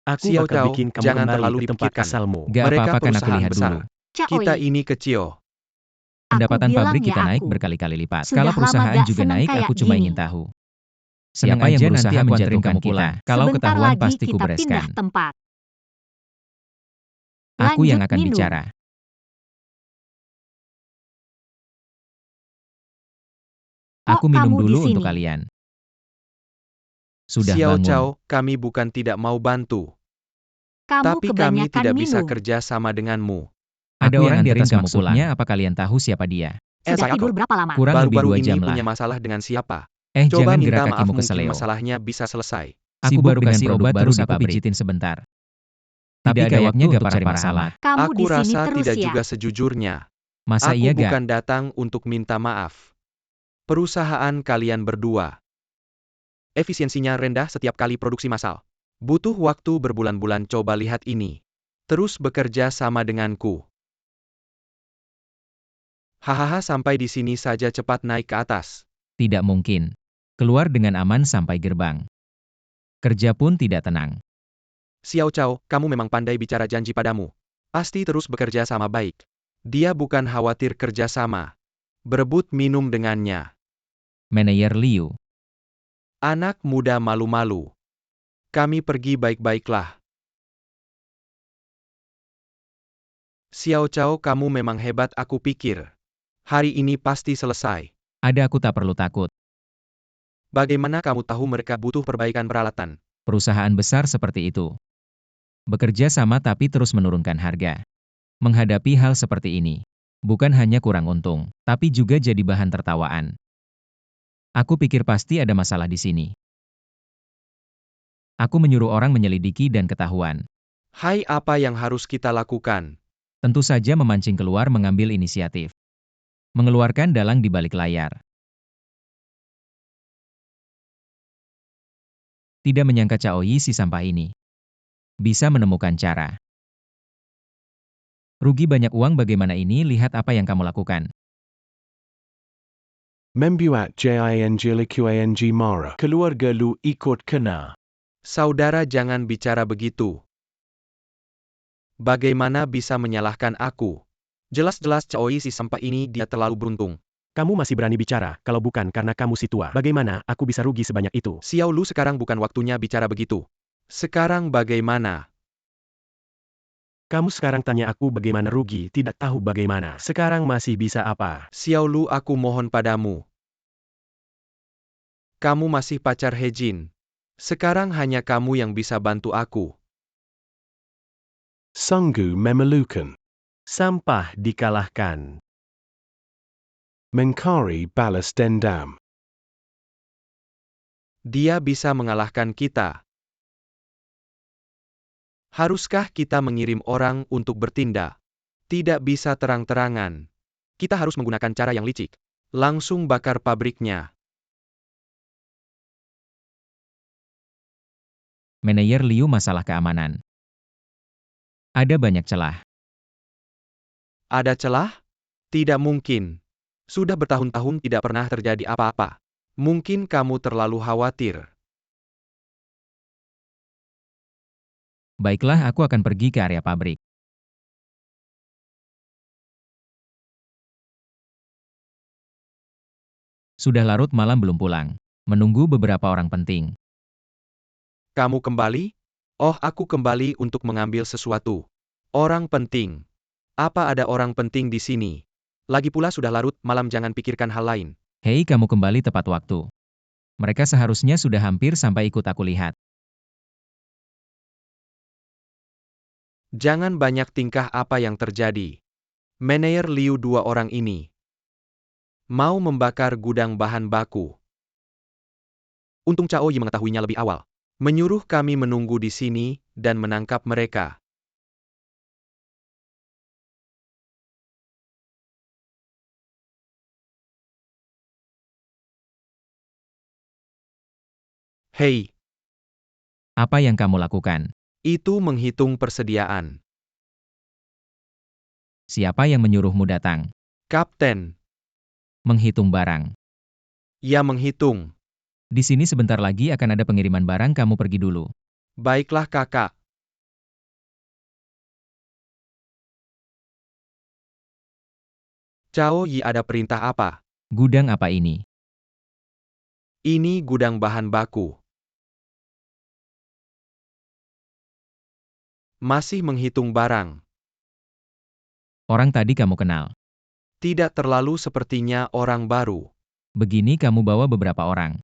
Aku Xiao bakal Cao, bikin kamu jangan kembali terlalu ke tempat dipikirkan. asalmu. Gak Mereka apa-apa, kan aku perusahaan lihat besar. dulu. Choi, Kita ini kecil. Pendapatan bilang pabrik ya kita naik aku. berkali-kali lipat. Sudah Skala lama perusahaan gak juga seneng naik, kayak aku cuma gini. ingin tahu. Siapa Siapa aja nanti berusaha aku menjatuhkan anterin kamu kita. pulang. Kalau Sebentar ketahuan lagi pasti kita kubereskan. pindah tempat. Aku yang Lanjut akan minum. bicara. Kok Aku minum kamu di dulu sini? untuk kalian. Sudah Xiao bangun. Cao, kami bukan tidak mau bantu. Kamu Tapi kami kebanyakan tidak bisa minum. kerja sama denganmu. Ada Aku orang yang di anterin atas, kamu maksudnya apa kalian tahu siapa dia? Sudah saya tidur kok. berapa lama? Kurang lebih Baru-baru 2 ini jam punya lah. masalah dengan siapa? Jangan Coba minta gerak maaf, kakimu ke mungkin seleo. masalahnya bisa selesai. Aku Sibuk baru dengan kasih produk obat, baru terus di aku pabrik. pijitin sebentar. Tapi Tidak ada kayaknya waktu gak untuk cari cari masalah. Kamu Aku di sini rasa terus tidak ya? juga sejujurnya. Masa Aku iya gak? bukan datang untuk minta maaf. Perusahaan kalian berdua efisiensinya rendah setiap kali produksi massal. Butuh waktu berbulan-bulan, coba lihat ini. Terus bekerja sama denganku. Hahaha, sampai di sini saja, cepat naik ke atas. Tidak mungkin. Keluar dengan aman sampai gerbang. Kerja pun tidak tenang. Xiao Cao, kamu memang pandai bicara, janji padamu. Pasti terus bekerja sama baik. Dia bukan khawatir kerja sama. Berebut minum dengannya. Manajer Liu. Anak muda malu-malu. Kami pergi baik-baiklah. Xiao Cao, kamu memang hebat, aku pikir. Hari ini pasti selesai. Ada aku tak perlu takut. Bagaimana kamu tahu mereka butuh perbaikan peralatan? Perusahaan besar seperti itu. Bekerja sama tapi terus menurunkan harga. Menghadapi hal seperti ini, bukan hanya kurang untung, tapi juga jadi bahan tertawaan. Aku pikir pasti ada masalah di sini. Aku menyuruh orang menyelidiki dan ketahuan. Hai, apa yang harus kita lakukan? Tentu saja memancing keluar mengambil inisiatif. Mengeluarkan dalang di balik layar. Tidak menyangka Caoi si sampah ini bisa menemukan cara. Rugi banyak uang, bagaimana ini, lihat apa yang kamu lakukan. Membuat Jing Mara. Keluarga lu ikut kena. Saudara, jangan bicara begitu. Bagaimana bisa menyalahkan aku? Jelas-jelas Caoi si sampah ini dia terlalu beruntung. Kamu masih berani bicara, kalau bukan karena kamu si tua. Bagaimana aku bisa rugi sebanyak itu? Xiao Lu, sekarang bukan waktunya bicara begitu. Sekarang bagaimana? Kamu sekarang tanya aku bagaimana rugi, tidak tahu bagaimana. Sekarang masih bisa apa? Xiao Lu, aku mohon padamu. Kamu masih pacar He Jin. Sekarang hanya kamu yang bisa bantu aku. Sunggu Memerlukan. Sampah dikalahkan. Mencari balas dendam. Dia bisa mengalahkan kita. Haruskah kita mengirim orang untuk bertindak? Tidak bisa terang-terangan. Kita harus menggunakan cara yang licik. Langsung bakar pabriknya. Manajer Liu, masalah keamanan. Ada banyak celah. Ada celah? Tidak mungkin. Sudah bertahun-tahun tidak pernah terjadi apa-apa. Mungkin kamu terlalu khawatir. Baiklah, aku akan pergi ke area pabrik. Sudah larut malam belum pulang. Menunggu beberapa orang penting. Kamu kembali? Oh, aku kembali untuk mengambil sesuatu. Orang penting. Apa ada orang penting di sini? Lagi pula sudah larut malam, jangan pikirkan hal lain. Hei, kamu kembali tepat waktu. Mereka seharusnya sudah hampir sampai, ikut aku lihat. Jangan banyak tingkah, apa yang terjadi? Manajer Liu, dua orang ini mau membakar gudang bahan baku. Untung Cao Yi mengetahuinya lebih awal. Menyuruh kami menunggu di sini dan menangkap mereka. Hei, Apa yang kamu lakukan? itu menghitung persediaan. Siapa yang menyuruhmu datang? Kapten, Menghitung barang. ya menghitung. Di sini sebentar lagi akan ada pengiriman barang, kamu pergi dulu. Baiklah kakak. Cao Yi, ada perintah apa? Gudang apa ini? Ini gudang bahan baku. Masih menghitung barang. Orang tadi kamu kenal. Tidak terlalu, sepertinya orang baru. Begini, kamu bawa beberapa orang.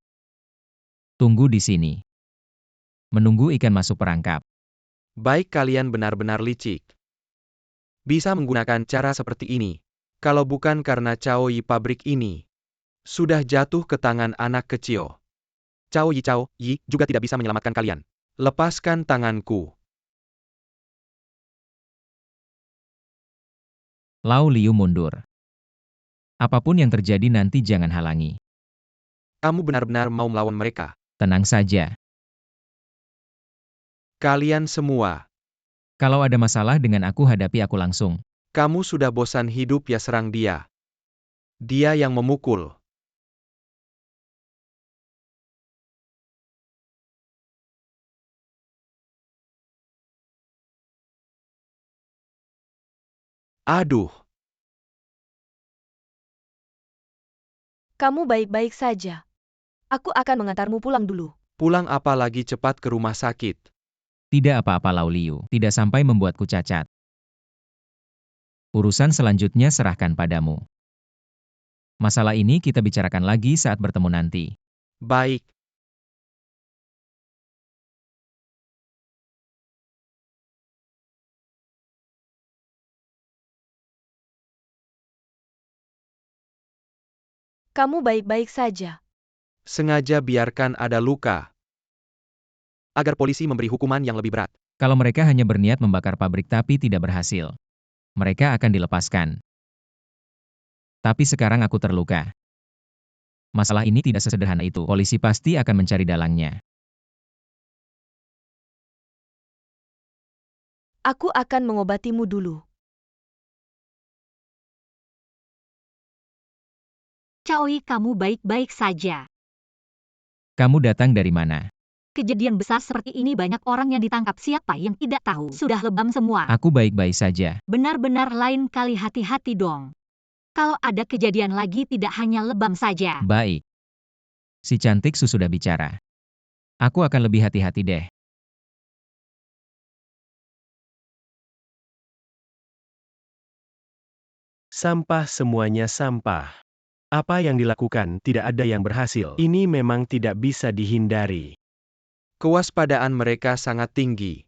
Tunggu di sini. Menunggu ikan masuk perangkap. Baik, kalian benar-benar licik. Bisa menggunakan cara seperti ini. Kalau bukan karena Cao Yi, pabrik ini sudah jatuh ke tangan anak kecil. Cao Yi juga tidak bisa menyelamatkan kalian. Lepaskan tanganku. Lao Liu mundur. Apapun yang terjadi nanti jangan halangi. Kamu benar-benar mau melawan mereka? Tenang saja. Kalian semua. Kalau ada masalah dengan aku, hadapi aku langsung. Kamu sudah bosan hidup ya, serang dia. Dia yang memukul. Aduh. Kamu baik-baik saja. Aku akan mengantarmu pulang dulu. Pulang apa lagi cepat ke rumah sakit. Tidak apa-apa Lau Liu, tidak sampai membuatku cacat. Urusan selanjutnya serahkan padamu. Masalah ini kita bicarakan lagi saat bertemu nanti. Baik. Kamu baik-baik saja. Sengaja biarkan ada luka. Agar polisi memberi hukuman yang lebih berat. Kalau mereka hanya berniat membakar pabrik tapi tidak berhasil, mereka akan dilepaskan. Tapi sekarang aku terluka. Masalah ini tidak sesederhana itu. Polisi pasti akan mencari dalangnya. Aku akan mengobatimu dulu. Caoi, kamu baik-baik saja. Kamu datang dari mana? Kejadian besar seperti ini banyak orang yang ditangkap, siapa yang tidak tahu. Sudah lebam semua. Aku baik-baik saja. Benar-benar lain kali, hati-hati dong. Kalau ada kejadian lagi tidak hanya lebam saja. Baik. Si cantik sudah bicara. Aku akan lebih hati-hati deh. Sampah, semuanya sampah. Apa yang dilakukan tidak ada yang berhasil. Ini memang tidak bisa dihindari. Kewaspadaan mereka sangat tinggi.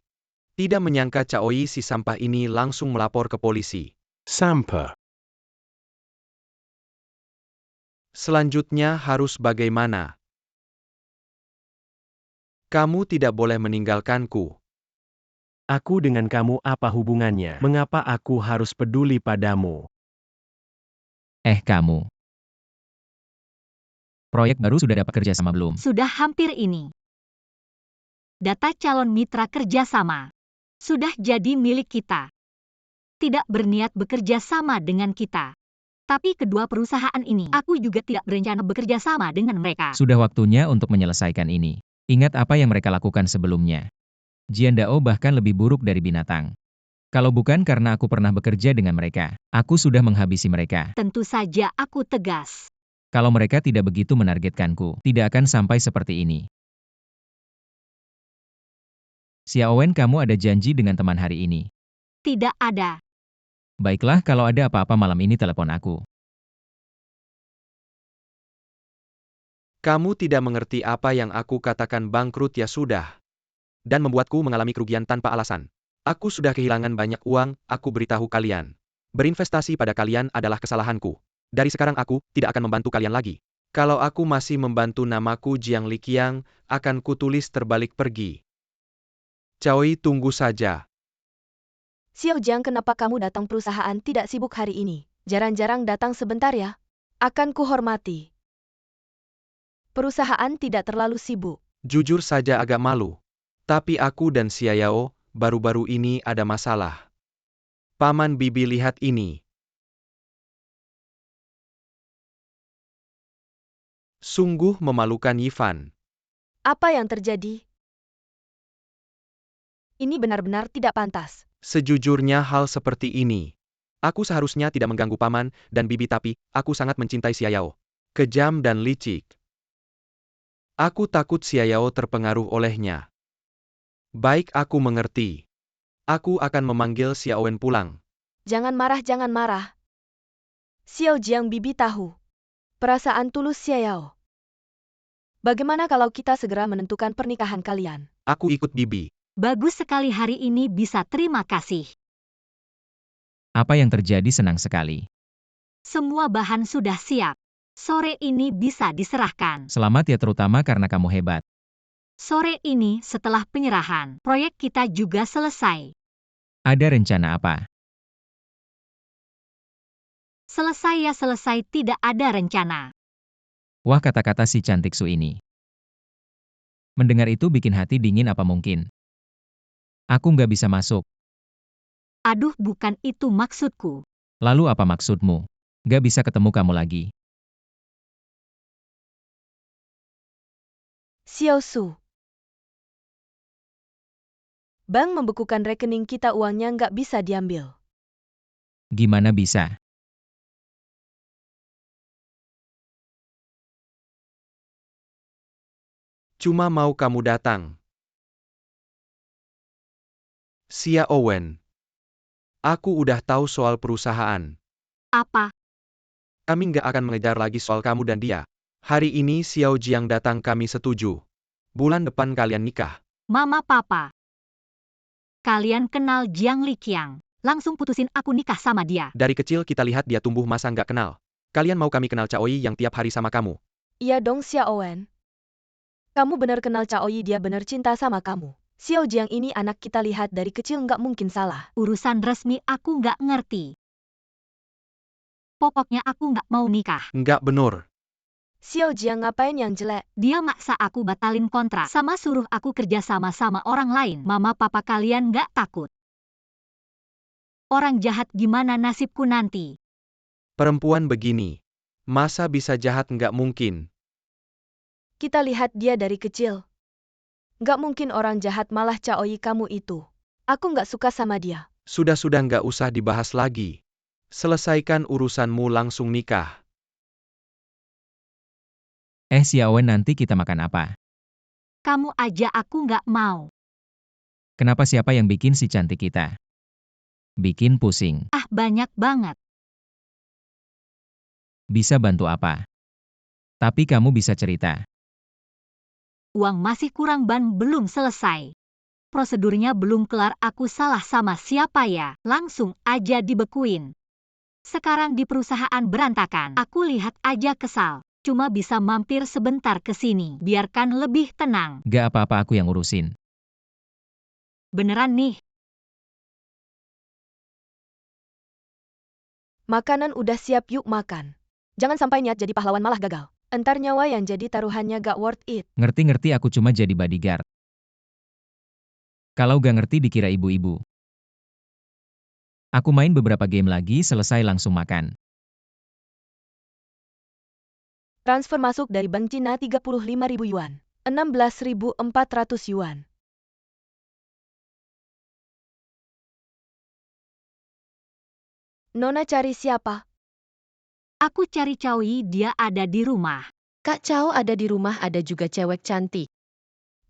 Tidak menyangka Caoi si sampah ini langsung melapor ke polisi. Sampah. Selanjutnya harus bagaimana? Kamu tidak boleh meninggalkanku. Aku dengan kamu apa hubungannya? Mengapa aku harus peduli padamu? Kamu. Proyek baru sudah dapat kerjasama belum? Sudah hampir ini. Data calon mitra kerjasama sudah jadi milik kita. Tidak berniat bekerja sama dengan kita. Tapi kedua perusahaan ini, aku juga tidak berencana bekerja sama dengan mereka. Sudah waktunya untuk menyelesaikan ini. Ingat apa yang mereka lakukan sebelumnya. Jian Dao bahkan lebih buruk dari binatang. Kalau bukan karena aku pernah bekerja dengan mereka, aku sudah menghabisi mereka. Tentu saja aku tegas. Kalau mereka tidak begitu menargetkanku, tidak akan sampai seperti ini. Xiaowen, kamu ada janji dengan teman hari ini? Tidak ada. Baiklah, kalau ada apa-apa malam ini telepon aku. Kamu tidak mengerti apa yang aku katakan, bangkrut ya sudah. Dan membuatku mengalami kerugian tanpa alasan. Aku sudah kehilangan banyak uang, aku beritahu kalian. Berinvestasi pada kalian adalah kesalahanku. Dari sekarang aku tidak akan membantu kalian lagi. Kalau aku masih membantu, namaku Jiang Liqiang, akan kutulis terbalik pergi. Caoi, tunggu saja. Xiao Jiang, kenapa kamu datang perusahaan tidak sibuk hari ini? Jarang-jarang datang sebentar ya. Akan kuhormati. Perusahaan tidak terlalu sibuk. Jujur saja agak malu. Tapi aku dan Xiao, baru-baru ini ada masalah. Paman Bibi, lihat ini. Sungguh memalukan, Yifan. Apa yang terjadi? Ini benar-benar tidak pantas. Sejujurnya hal seperti ini. Aku seharusnya tidak mengganggu Paman dan Bibi, tapi aku sangat mencintai Xiao. Kejam dan licik. Aku takut Xiao terpengaruh olehnya. Baik, aku mengerti. Aku akan memanggil Xiaowen pulang. Jangan marah, jangan marah. Xiao Jiang, Bibi tahu perasaan tulus Xiao. Bagaimana kalau kita segera menentukan pernikahan kalian? Aku ikut Bibi. Bagus sekali hari ini bisa, terima kasih. Apa yang terjadi? Senang sekali. Semua bahan sudah siap. Sore ini bisa diserahkan. Selamat ya, terutama karena kamu hebat. Sore ini setelah penyerahan, proyek kita juga selesai. Ada rencana apa? Selesai ya selesai, tidak ada rencana. Wah, kata-kata si cantik Su ini. Mendengar itu bikin hati dingin. Apa mungkin aku nggak bisa masuk? Aduh, bukan itu maksudku. Lalu apa maksudmu? Nggak bisa ketemu kamu lagi. Xiao Su. Bank membekukan rekening kita, uangnya nggak bisa diambil. Gimana bisa? Cuma mau kamu datang. Xia Owen. Aku udah tahu soal perusahaan. Apa? Kami nggak akan mengejar lagi soal kamu dan dia. Hari ini Xiao Jiang datang kami setuju. Bulan depan kalian nikah. Mama papa. Kalian kenal Jiang Liqiang. Langsung putusin aku nikah sama dia. Dari kecil kita lihat dia tumbuh masa nggak kenal. Kalian mau kami kenal Caoi yang tiap hari sama kamu. Iya dong Xia Owen. Kamu benar kenal Caoi, dia benar cinta sama kamu. Xiao Jiang ini anak kita lihat dari kecil nggak mungkin salah. Urusan resmi aku nggak ngerti. Pokoknya aku nggak mau nikah. Nggak benar. Xiao Jiang ngapain yang jelek? Dia maksa aku batalin kontrak sama suruh aku kerja sama orang lain. Mama papa kalian nggak takut? Orang jahat gimana nasibku nanti? Perempuan begini. Masa bisa jahat nggak mungkin. Kita lihat dia dari kecil. Nggak mungkin orang jahat, malah Caoi kamu itu. Aku nggak suka sama dia. Sudah-sudah nggak usah dibahas lagi. Selesaikan urusanmu langsung nikah. Xia Owen, nanti kita makan apa? Kamu aja aku nggak mau. Kenapa, siapa yang bikin si cantik kita? Bikin pusing. Ah, banyak banget. Bisa bantu apa? Tapi kamu bisa cerita. Uang masih kurang, ban belum selesai. Prosedurnya belum kelar, aku salah sama siapa ya? Langsung aja dibekuin. Sekarang di perusahaan berantakan. Aku lihat aja kesal. Cuma bisa mampir sebentar ke sini. Biarkan lebih tenang. Gak apa-apa, aku yang urusin. Beneran nih. Makanan udah siap, yuk makan. Jangan sampai niat jadi pahlawan malah gagal. Entar nyawa yang jadi taruhannya gak worth it. Ngerti-ngerti, aku cuma jadi bodyguard. Kalau gak ngerti dikira ibu-ibu. Aku main beberapa game lagi, selesai langsung makan. Transfer masuk dari Bank Cina 35.000 yuan. 16.400 yuan. Nona cari siapa? Aku cari Caoi, dia ada di rumah. Kak Cao ada di rumah, ada juga cewek cantik.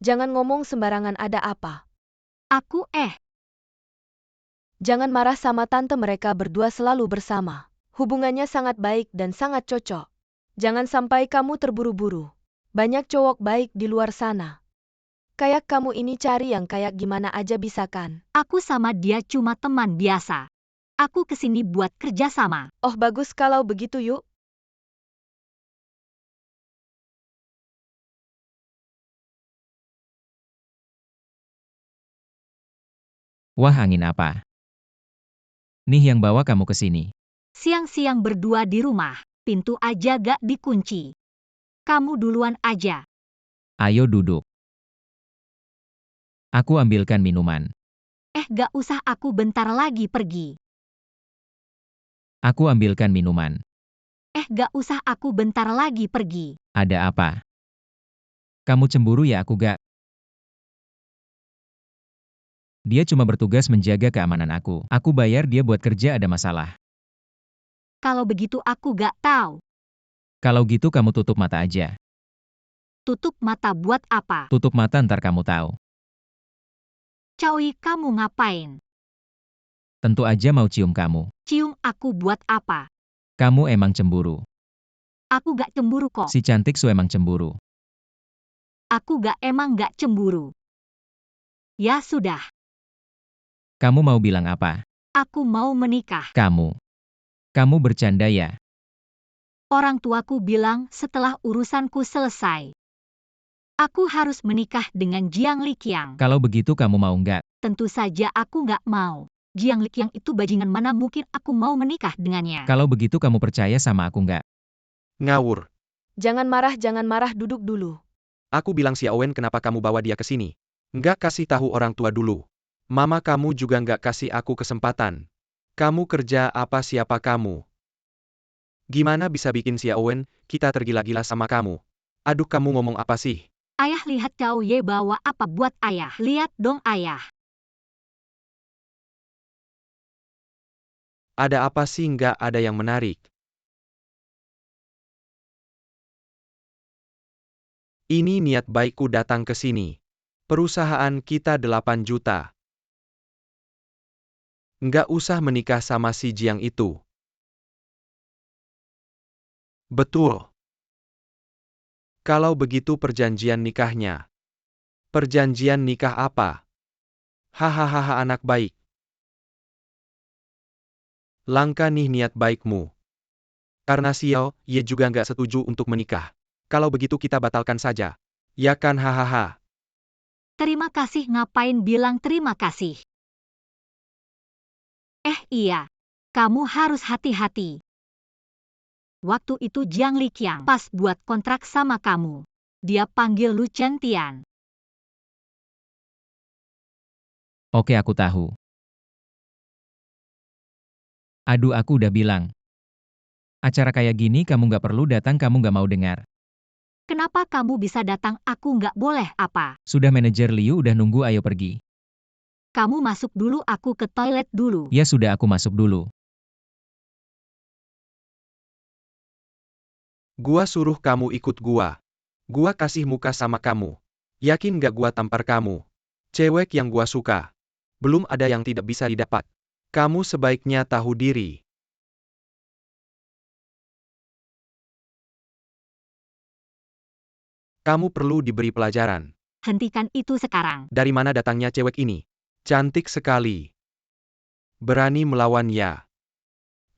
Jangan ngomong sembarangan, ada apa? Aku Jangan marah sama tante, mereka berdua selalu bersama. Hubungannya sangat baik dan sangat cocok. Jangan sampai kamu terburu-buru. Banyak cowok baik di luar sana. Kayak kamu ini cari yang kayak gimana aja bisa kan? Aku sama dia cuma teman biasa. Aku kesini buat kerja sama. Oh bagus kalau begitu, yuk. Wah, angin apa? Nih yang bawa kamu ke sini. Siang-siang berdua di rumah, pintu aja gak dikunci. Kamu duluan aja. Ayo duduk. Aku ambilkan minuman. Gak usah, aku bentar lagi pergi. Aku ambilkan minuman. Gak usah, aku bentar lagi pergi. Ada apa? Kamu cemburu ya? Aku gak. Dia cuma bertugas menjaga keamanan aku. Aku bayar dia buat kerja, ada masalah. Kalau begitu aku gak tahu. Kalau gitu kamu tutup mata aja. Tutup mata buat apa? Tutup mata, ntar kamu tahu. Caoi, kamu ngapain? Tentu aja mau cium kamu. Cium aku buat apa? Kamu emang cemburu. Aku gak cemburu kok. Si cantik su emang cemburu. Aku emang gak cemburu. Ya sudah, Kamu mau bilang apa? aku mau menikah. Kamu bercanda ya? Orang tuaku bilang setelah urusanku selesai, aku harus menikah dengan Jiang Liqiang. Kalau begitu kamu mau nggak? Tentu saja aku nggak mau. Jiang Liqiang itu bajingan, mana mungkin aku mau menikah dengannya. Kalau begitu kamu percaya sama aku nggak? Ngawur. Jangan marah, duduk dulu. Aku bilang Xia Owen, kenapa kamu bawa dia ke sini? Nggak kasih tahu orang tua dulu. Mama kamu juga nggak kasih aku kesempatan. Kamu kerja apa, siapa kamu? Gimana bisa bikin Xia Owen, kita tergila-gila sama kamu? Aduh, kamu ngomong apa sih? Ayah, lihat Cao Ye bawa apa buat ayah. Lihat dong ayah. Ada apa sih? Nggak ada yang menarik. Ayah, lihat Cao Ye bawa apa buat ayah. Lihat dong ayah. Ada apa sih? Nggak ada yang menarik. Ini niat baikku datang ke sini. Perusahaan kita 8 juta. Nggak usah menikah sama si Jiang itu. Betul. Kalau begitu perjanjian nikahnya. Perjanjian nikah apa? Hahaha anak baik. Langka nih niat baikmu. Karena Xiao Ye juga nggak setuju untuk menikah. Kalau begitu kita batalkan saja. Ya kan hahaha. Terima kasih ngapain bilang terima kasih? Iya. Kamu harus hati-hati. Waktu itu Jiang Liqiang pas buat kontrak sama kamu. Dia panggil Lu Chengtian. Oke, aku tahu. Aduh, aku udah bilang. Acara kayak gini kamu nggak perlu datang, kamu nggak mau dengar. Kenapa kamu bisa datang? Aku nggak boleh apa? Sudah, manajer Liu udah nunggu, ayo pergi. Kamu masuk dulu, aku ke toilet dulu. Ya sudah, aku masuk dulu. Gua suruh kamu ikut gua. Gua kasih muka sama kamu. Yakin nggak gua tampar kamu? Cewek yang gua suka. Belum ada yang tidak bisa didapat. Kamu sebaiknya tahu diri. Kamu perlu diberi pelajaran. Hentikan itu sekarang. Dari mana datangnya cewek ini? Cantik sekali. Berani melawan ya.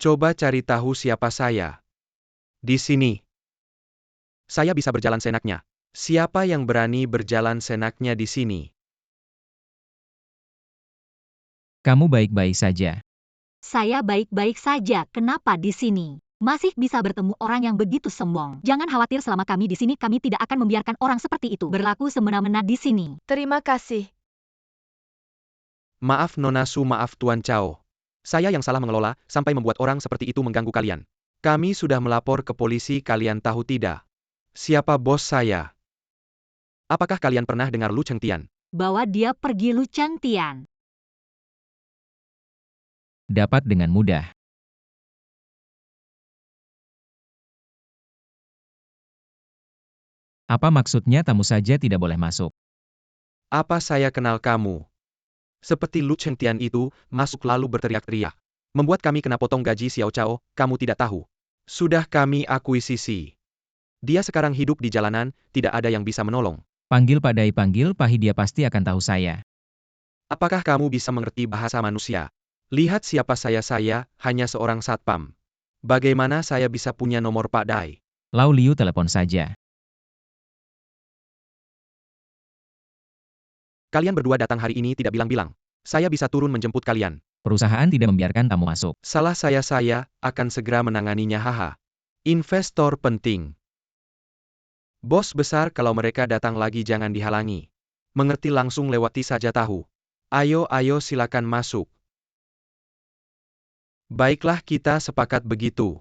Coba cari tahu siapa saya. Di sini. Saya bisa berjalan seenaknya. Siapa yang berani berjalan seenaknya di sini? Kamu baik-baik saja. Saya baik-baik saja. Kenapa di sini? Masih bisa bertemu orang yang begitu sombong. Jangan khawatir, selama kami di sini kami tidak akan membiarkan orang seperti itu berlaku semena-mena di sini. Terima kasih. Maaf Nona Su, maaf Tuan Chao. Saya yang salah mengelola, sampai membuat orang seperti itu mengganggu kalian. Kami sudah melapor ke polisi, kalian tahu tidak? Siapa bos saya? Apakah kalian pernah dengar Lu Chengtian? Bawa dia pergi, Lu Chengtian. Dapat dengan mudah. Apa maksudnya tamu saja tidak boleh masuk? Apa saya kenal kamu? Seperti Lu Chengtian itu, masuk lalu berteriak-teriak. Membuat kami kena potong gaji Xiao Chao, kamu tidak tahu. Sudah kami akuisisi. Dia sekarang hidup di jalanan, tidak ada yang bisa menolong. Panggil Pak Dai, panggil Pahi, dia pasti akan tahu saya. Apakah kamu bisa mengerti bahasa manusia? Lihat siapa saya hanya seorang satpam. Bagaimana saya bisa punya nomor Pak Dai? Lau Liu telepon saja. Kalian berdua datang hari ini tidak bilang-bilang. Saya bisa turun menjemput kalian. Perusahaan tidak membiarkan tamu masuk. Salah saya akan segera menanganinya haha. Investor penting. Bos besar, kalau mereka datang lagi jangan dihalangi. Mengerti, langsung lewati saja tahu. Ayo silakan masuk. Baiklah, kita sepakat begitu.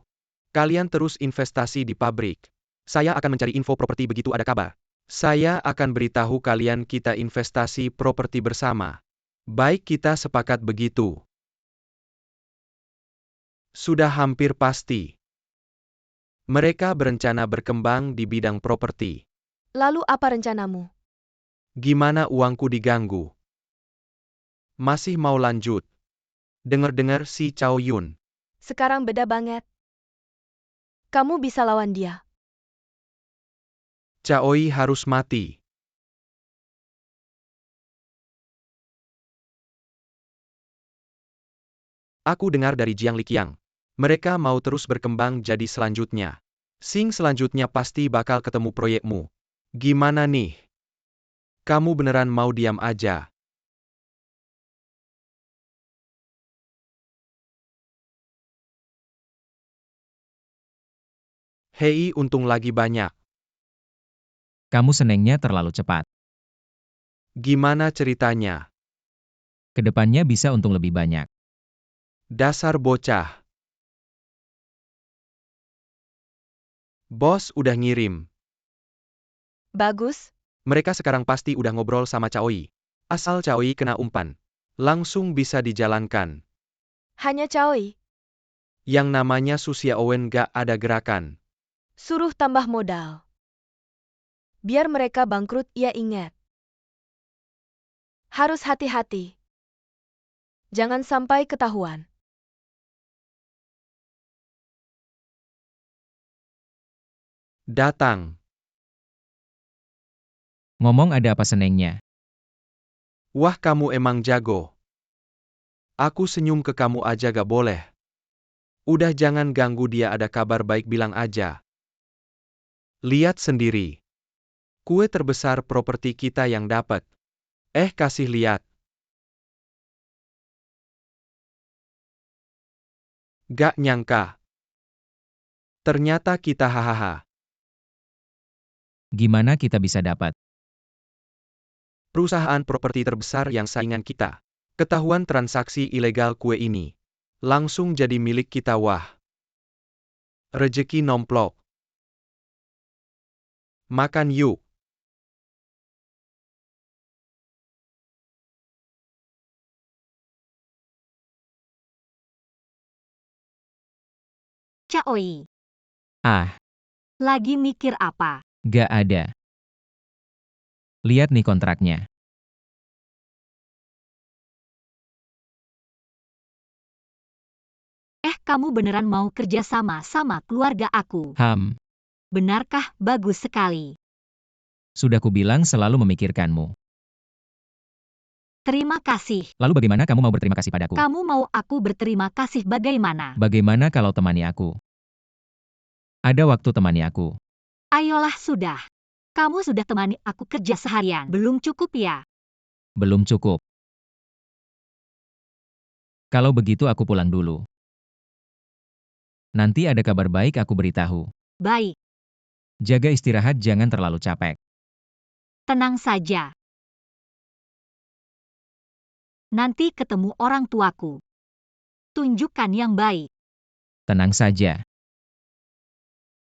Kalian terus investasi di pabrik. Saya akan mencari info properti begitu ada kabar. Saya akan beritahu kalian, kita investasi properti bersama. Baik, kita sepakat begitu. Sudah hampir pasti. Mereka berencana berkembang di bidang properti. Lalu apa rencanamu? Gimana uangku diganggu? Masih mau lanjut? Dengar-dengar si Chao Yun. Sekarang beda banget. Kamu bisa lawan dia. Chaoi harus mati. Aku dengar dari Jiang Liqiang. Mereka mau terus berkembang jadi selanjutnya. Sing selanjutnya pasti bakal ketemu proyekmu. Gimana nih? Kamu beneran mau diam aja? Hei, untung lagi banyak. Kamu senengnya terlalu cepat. Gimana ceritanya? Kedepannya bisa untung lebih banyak. Dasar bocah. Bos udah ngirim. Bagus. Mereka sekarang pasti udah ngobrol sama Chaoi. Asal Chaoi kena umpan, langsung bisa dijalankan. Hanya Chaoi. Yang namanya Su Xiaowen gak ada gerakan. Suruh tambah modal. Biar mereka bangkrut, ia ingat. Harus hati-hati. Jangan sampai ketahuan. Datang. Ngomong ada apa senengnya? Wah, kamu emang jago. Aku senyum ke kamu aja gak boleh. Udah jangan ganggu dia, ada kabar baik bilang aja. Lihat sendiri. Kue terbesar properti kita yang dapat. Kasih lihat. Gak nyangka. Ternyata kita hahaha. Gimana kita bisa dapat? Perusahaan properti terbesar yang saingan kita. Ketahuan transaksi ilegal kue ini. Langsung jadi milik kita, wah. Rejeki nomplok. Makan yuk. Caoi, Ah, lagi mikir apa? gak ada. Lihat nih kontraknya. Kamu beneran mau kerja sama keluarga aku? Benarkah? Bagus sekali. Sudah kubilang selalu memikirkanmu. Terima kasih. Lalu bagaimana kamu mau berterima kasih padaku? Kamu mau aku berterima kasih bagaimana? Bagaimana kalau temani aku? Ada waktu temani aku. Ayolah sudah. Kamu sudah temani aku kerja seharian. Belum cukup ya? Belum cukup. Kalau begitu aku pulang dulu. Nanti ada kabar baik aku beritahu. Baik, Jaga istirahat, jangan terlalu capek. tenang saja. Nanti ketemu orang tuaku. Tunjukkan yang baik. Tenang saja.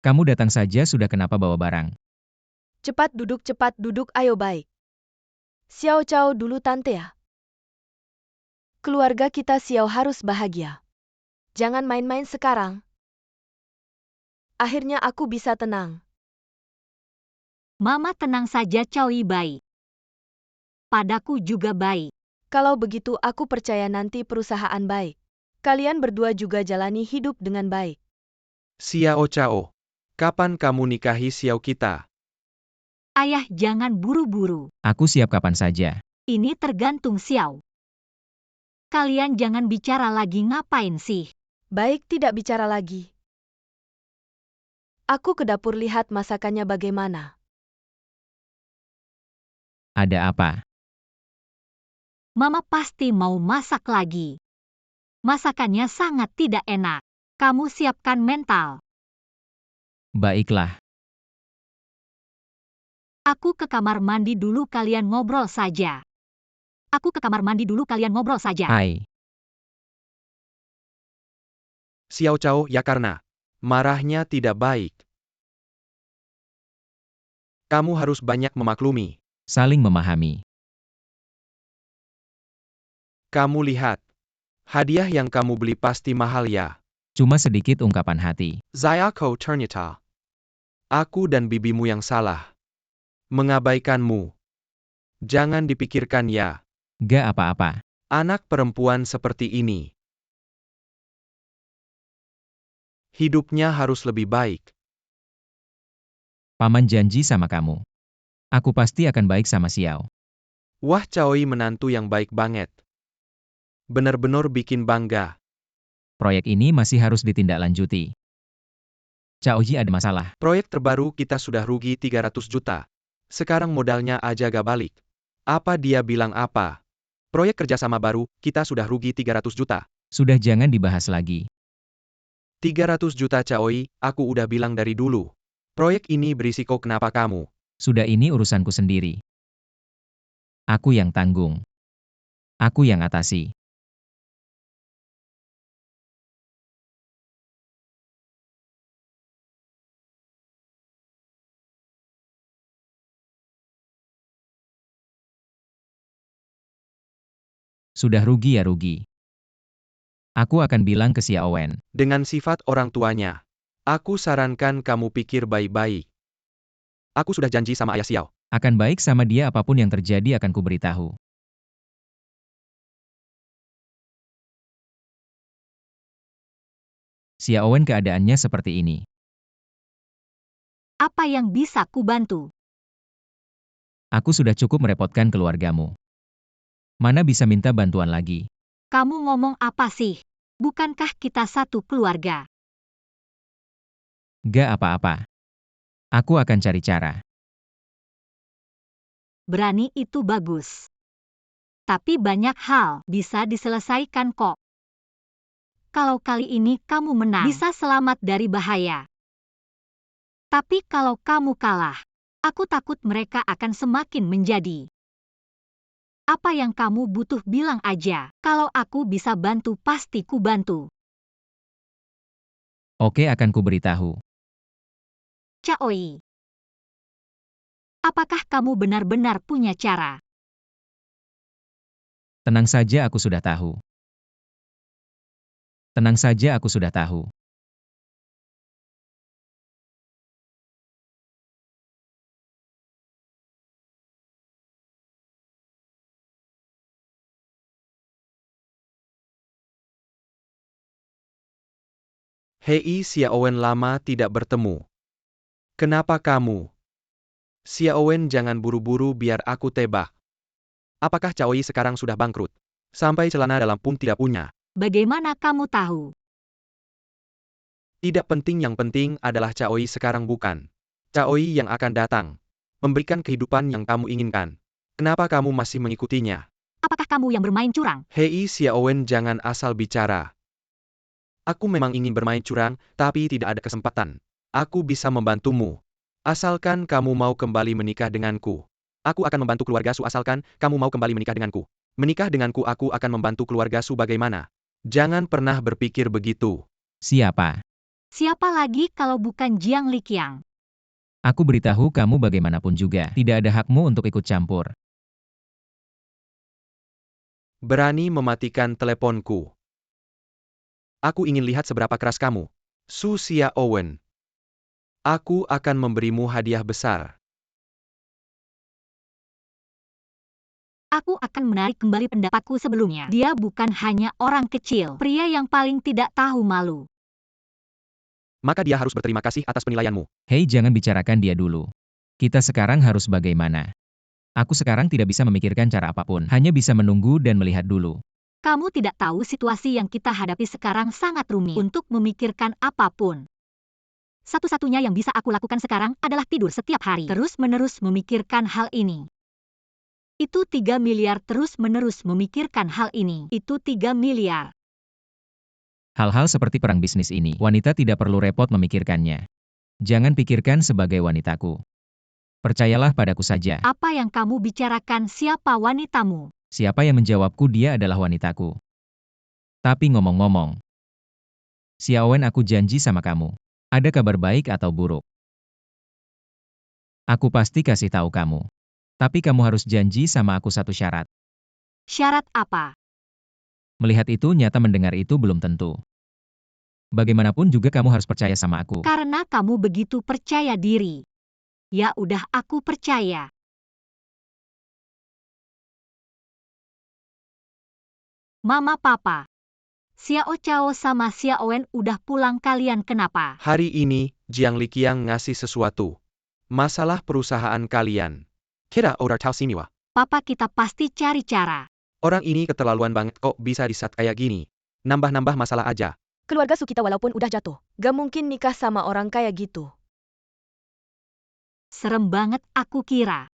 Kamu datang saja sudah, kenapa bawa barang? Cepat duduk, ayo baik. Xiao Cao dulu tante ya. Keluarga kita Xiao harus bahagia. Jangan main-main sekarang. Akhirnya aku bisa tenang. Mama tenang saja, Caoi baik. Padaku juga baik. Kalau begitu aku percaya nanti perusahaan baik. Kalian berdua juga jalani hidup dengan baik. Xiao Cao. Kapan kamu nikahi Xiao kita? Ayah jangan buru-buru. Aku siap kapan saja. Ini tergantung Xiao. Kalian jangan bicara lagi, ngapain sih? Baik, tidak bicara lagi. Aku ke dapur lihat masakannya bagaimana. Ada apa? Mama pasti mau masak lagi. Masakannya sangat tidak enak. Kamu siapkan mental. Baiklah. Aku ke kamar mandi dulu, kalian ngobrol saja. Aku ke kamar mandi dulu, kalian ngobrol saja. Hai. Xiao Cao, ya karena marahnya tidak baik. Kamu harus banyak memaklumi. Saling memahami. Kamu lihat. Hadiah yang kamu beli pasti mahal ya. Cuma sedikit ungkapan hati. Zayako ternyata. Aku dan bibimu yang salah. Mengabaikanmu. Jangan dipikirkan ya. Gak apa-apa. Anak perempuan seperti ini. Hidupnya harus lebih baik. Paman janji sama kamu. Aku pasti akan baik sama Xiao. Wah, Caoi menantu yang baik banget. Benar-benar bikin bangga. Proyek ini masih harus ditindaklanjuti. Caoji ada masalah. Proyek terbaru kita sudah rugi 300 juta. Sekarang modalnya aja gak balik. Apa dia bilang apa? Proyek kerjasama baru, kita sudah rugi 300 juta. Sudah, jangan dibahas lagi. 300 juta Caoi, aku udah bilang dari dulu. Proyek ini berisiko, kenapa kamu? Sudah, ini urusanku sendiri. Aku yang tanggung. Aku yang atasi. Sudah rugi ya rugi. Aku akan bilang ke Xiao Wen. Dengan sifat orang tuanya. Aku sarankan kamu pikir baik-baik. Aku sudah janji sama ayah Xiao. Akan baik sama dia apapun yang terjadi akan kuberitahu. Xiaowen keadaannya seperti ini. Apa yang bisa kubantu? Aku sudah cukup merepotkan keluargamu. Mana bisa minta bantuan lagi? Kamu ngomong apa sih? Bukankah kita satu keluarga? Gak apa-apa. Aku akan cari cara. Berani itu bagus. Tapi banyak hal bisa diselesaikan kok. Kalau kali ini kamu menang, bisa selamat dari bahaya. Tapi kalau kamu kalah, aku takut mereka akan semakin menjadi. Apa yang kamu butuh bilang aja. Kalau aku bisa bantu pasti ku bantu. Oke, akan kuberitahu. Caoi. Apakah kamu benar-benar punya cara? Tenang saja, aku sudah tahu. Tenang saja, aku sudah tahu. Hei Xiaowen, lama tidak bertemu. Kenapa kamu? Xiaowen, jangan buru-buru biar aku tebak. Apakah Caoi sekarang sudah bangkrut? Sampai celana dalam pun tidak punya. Bagaimana kamu tahu? Tidak penting, yang penting adalah Caoi sekarang bukan. Caoi yang akan datang. Memberikan kehidupan yang kamu inginkan. Kenapa kamu masih mengikutinya? Apakah kamu yang bermain curang? Hei Xiaowen, jangan asal bicara. Aku memang ingin bermain curang, tapi tidak ada kesempatan. Aku bisa membantumu. Asalkan kamu mau kembali menikah denganku. Aku akan membantu keluarga Su asalkan kamu mau kembali menikah denganku. Menikah denganku, aku akan membantu keluarga Su bagaimana? Jangan pernah berpikir begitu. Siapa? Siapa lagi kalau bukan Jiang Liqiang? Aku beritahu kamu bagaimanapun juga, tidak ada hakmu untuk ikut campur. Berani mematikan teleponku. Aku ingin lihat seberapa keras kamu. Su Xiaowen. Aku akan memberimu hadiah besar. Aku akan menarik kembali pendapatku sebelumnya. Dia bukan hanya orang kecil, pria yang paling tidak tahu malu. Maka dia harus berterima kasih atas penilaianmu. Hei, jangan bicarakan dia dulu. Kita sekarang harus bagaimana? Aku sekarang tidak bisa memikirkan cara apapun, hanya bisa menunggu dan melihat dulu. Kamu tidak tahu situasi yang kita hadapi sekarang sangat rumit untuk memikirkan apapun. Satu-satunya yang bisa aku lakukan sekarang adalah tidur setiap hari, terus-menerus memikirkan hal ini. Itu 3 miliar terus-menerus memikirkan hal ini. Itu 3 miliar. Hal-hal seperti perang bisnis ini, wanita tidak perlu repot memikirkannya. Jangan pikirkan sebagai wanitaku. Percayalah padaku saja. Apa yang kamu bicarakan, siapa wanitamu? Siapa yang menjawabku, dia adalah wanitaku. Tapi ngomong-ngomong, Xiaowen, aku janji sama kamu. Ada kabar baik atau buruk? Aku pasti kasih tahu kamu. Tapi kamu harus janji sama aku satu syarat. Syarat apa? Melihat itu nyata, mendengar itu belum tentu. Bagaimanapun juga kamu harus percaya sama aku. Karena kamu begitu percaya diri. Ya udah, aku percaya. Mama Papa. Xiao Chao sama Xiaowen udah pulang, kalian kenapa? Hari ini, Jiang Liqiang ngasih sesuatu. Masalah perusahaan kalian. Kira udah tahu sini wah. Papa, kita pasti cari cara. Orang ini keterlaluan banget kok bisa di saat kayak gini. Nambah-nambah masalah aja. Keluarga Su kita walaupun udah jatuh, gak mungkin nikah sama orang kayak gitu. Serem banget aku kira.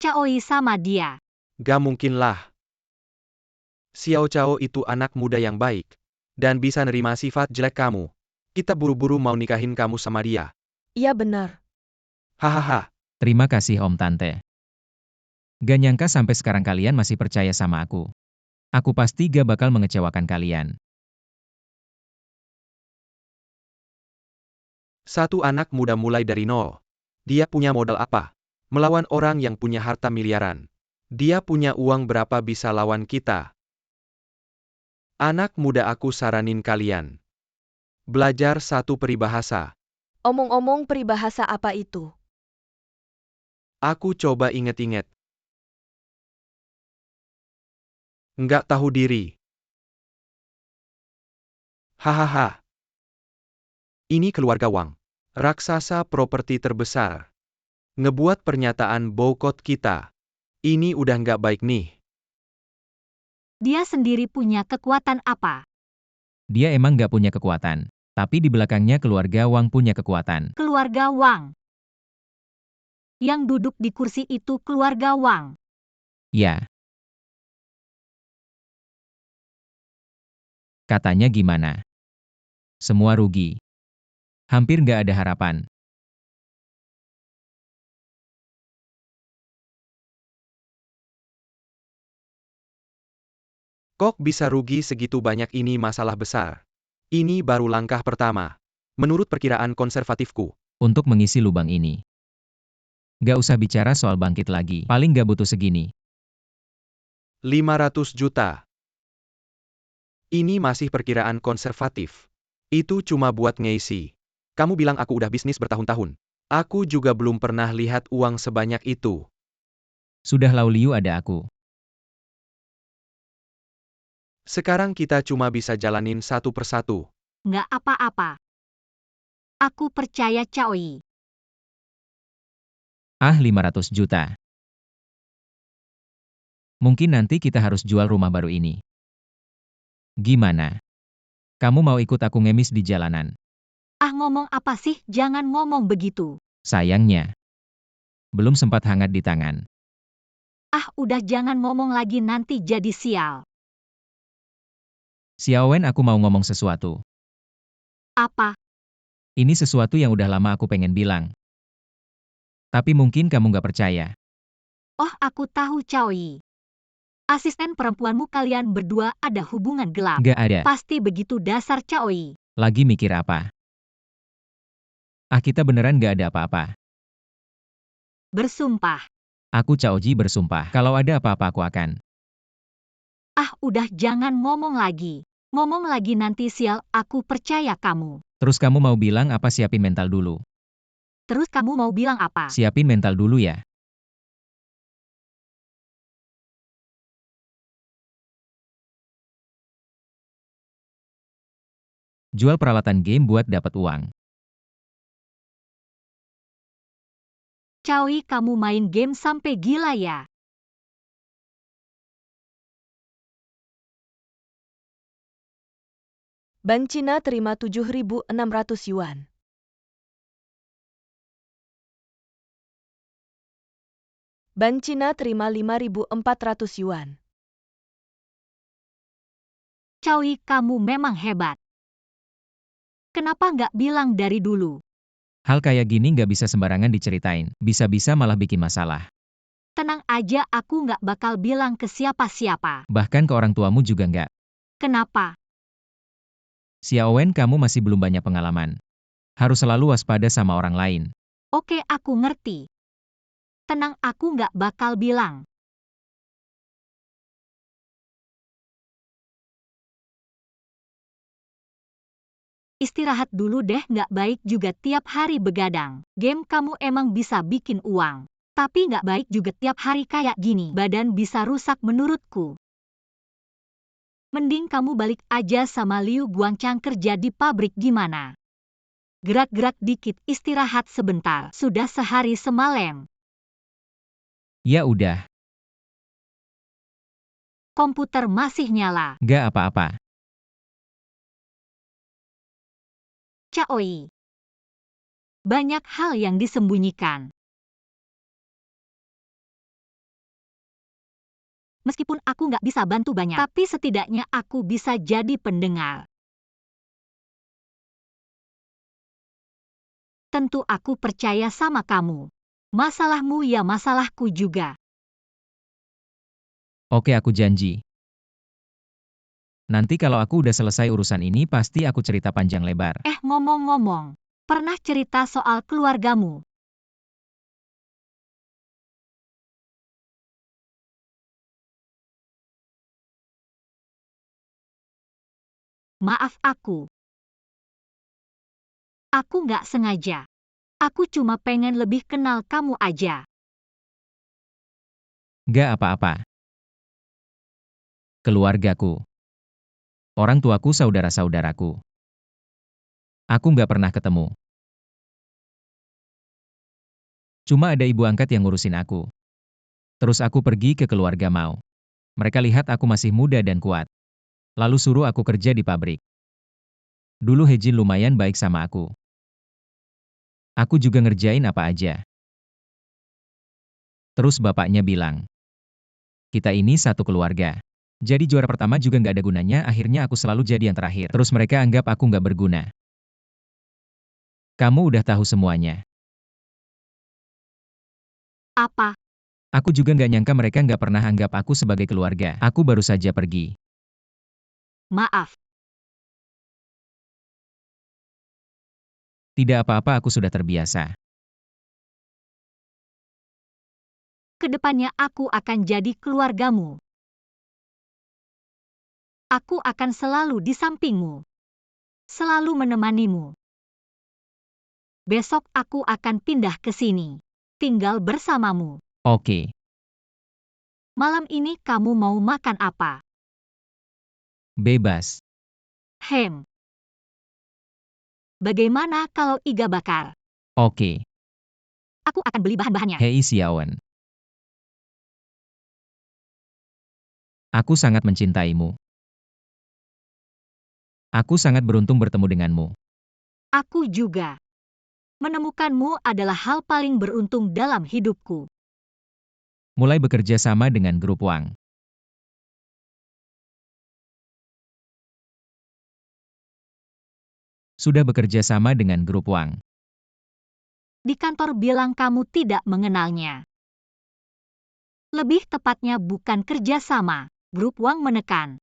Caoi sama dia. Gak mungkin lah. Xiao Chao itu anak muda yang baik. Dan bisa nerima sifat jelek kamu. Kita buru-buru mau nikahin kamu sama dia. Iya benar. Hahaha. Terima kasih Om Tante. Gak nyangka sampai sekarang kalian masih percaya sama aku. Aku pasti gak bakal mengecewakan kalian. Satu anak muda mulai dari nol. Dia punya modal apa? Melawan orang yang punya harta miliaran. Dia punya uang berapa bisa lawan kita? Anak muda, aku saranin kalian. Belajar satu peribahasa. Omong-omong, peribahasa apa itu? Aku coba inget-inget. Nggak tahu diri. Hahaha. Ini keluarga Wang. Raksasa properti terbesar. Ngebuat pernyataan boikot kita. Ini udah nggak baik nih. Dia sendiri punya kekuatan apa? Dia emang nggak punya kekuatan. Tapi di belakangnya keluarga Wang punya kekuatan. Keluarga Wang. Yang duduk di kursi itu keluarga Wang. Ya. Katanya gimana? Semua rugi. Hampir nggak ada harapan. Kok bisa rugi segitu banyak, ini masalah besar. Ini baru langkah pertama. Menurut perkiraan konservatifku. Untuk mengisi lubang ini. Nggak usah bicara soal bangkit lagi. Paling nggak butuh segini. 500 juta. Ini masih perkiraan konservatif. Itu cuma buat ngisi. Kamu bilang aku udah bisnis bertahun-tahun. Aku juga belum pernah lihat uang sebanyak itu. Sudah Lauliu ada aku. Sekarang kita cuma bisa jalanin satu persatu. Nggak apa-apa. Aku percaya Caoi. 500 juta. Mungkin nanti kita harus jual rumah baru ini. Gimana? Kamu mau ikut aku ngemis di jalanan? Ngomong apa sih? Jangan ngomong begitu. Sayangnya. Belum sempat hangat di tangan. Udah jangan ngomong lagi, nanti jadi sial. Xiaowen, aku mau ngomong sesuatu. Apa? Ini sesuatu yang udah lama aku pengen bilang. Tapi mungkin kamu nggak percaya. Aku tahu Caoi. Asisten perempuanmu, kalian berdua ada hubungan gelap. Nggak ada. Pasti begitu dasar Caoi. Lagi mikir apa? Kita beneran nggak ada apa-apa. Bersumpah. Aku Caoji bersumpah. Kalau ada apa-apa aku akan. Udah jangan ngomong lagi. Ngomong lagi nanti sial, aku percaya kamu. Terus kamu mau bilang apa? Siapin mental dulu. Terus kamu mau bilang apa? Siapin mental dulu ya. Jual peralatan game buat dapat uang. Caoi, kamu main game sampai gila ya? Bank Cina terima 7.600 yuan. Bank Cina terima 5.400 yuan. Caoi, kamu memang hebat. Kenapa nggak bilang dari dulu? Hal kayak gini nggak bisa sembarangan diceritain. Bisa-bisa malah bikin masalah. Tenang aja, aku nggak bakal bilang ke siapa-siapa. Bahkan ke orang tuamu juga nggak. Kenapa? Xiaowen, kamu masih belum banyak pengalaman. Harus selalu waspada sama orang lain. Oke, aku ngerti. Tenang, aku nggak bakal bilang. Istirahat dulu deh, nggak baik juga tiap hari begadang. Game kamu emang bisa bikin uang. Tapi nggak baik juga tiap hari kayak gini. Badan bisa rusak menurutku. Mending kamu balik aja sama Liu Guangchang kerja di pabrik gimana? Gerak-gerak dikit, istirahat sebentar. Sudah sehari semalam. Ya udah, Komputer masih nyala. nggak apa-apa. Caoi. Banyak hal yang disembunyikan. Meskipun aku nggak bisa bantu banyak, tapi setidaknya aku bisa jadi pendengar. Tentu aku percaya sama kamu. Masalahmu ya masalahku juga. Oke, aku janji. Nanti kalau aku udah selesai urusan ini pasti aku cerita panjang lebar. Ngomong-ngomong, pernah cerita soal keluargamu? Maaf aku. Aku nggak sengaja. Aku cuma pengen lebih kenal kamu aja. Gak apa-apa. Keluargaku. Orang tuaku, saudara-saudaraku. Aku nggak pernah ketemu. Cuma ada ibu angkat yang ngurusin aku. Terus aku pergi ke keluarga Mao. Mereka lihat aku masih muda dan kuat. Lalu suruh aku kerja di pabrik. Dulu Hejin lumayan baik sama aku. Aku juga ngerjain apa aja. Terus bapaknya bilang, kita ini satu keluarga. Jadi juara pertama juga nggak ada gunanya, akhirnya aku selalu jadi yang terakhir. Terus mereka anggap aku nggak berguna. Kamu udah tahu semuanya. Apa? Aku juga nggak nyangka mereka nggak pernah anggap aku sebagai keluarga. Aku baru saja pergi. Maaf. Tidak apa-apa, aku sudah terbiasa. Kedepannya aku akan jadi keluargamu. Aku akan selalu di sampingmu. Selalu menemanimu. Besok aku akan pindah ke sini. Tinggal bersamamu. Oke, Malam ini kamu mau makan apa? bebas. Bagaimana kalau iga bakar? Oke. Aku akan beli bahan-bahannya. Hei Xiaowen. Aku sangat mencintaimu. Aku sangat beruntung bertemu denganmu. Aku juga. Menemukanmu adalah hal paling beruntung dalam hidupku. Mulai bekerja sama dengan grup Wang. Sudah bekerja sama dengan grup Wang. Di kantor bilang kamu tidak mengenalnya. Lebih tepatnya bukan kerja sama. Grup Wang menekan.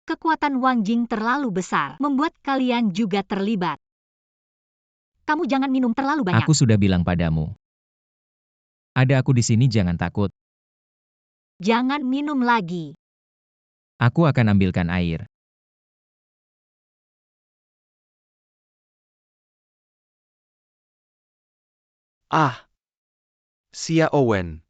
Kekuatan Wang Jing terlalu besar, membuat kalian juga terlibat. Kamu jangan minum terlalu banyak. Aku sudah bilang padamu. Ada aku di sini, jangan takut. Jangan minum lagi. Aku akan ambilkan air. Ah, Xia Owen.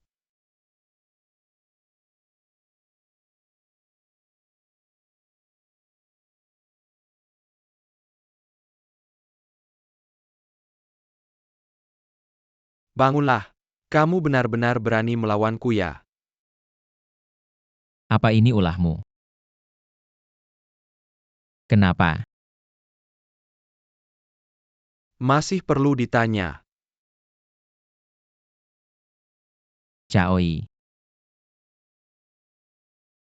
Bangunlah. Kamu benar-benar berani melawanku ya. Apa ini ulahmu? Kenapa? Masih perlu ditanya. Chaoi.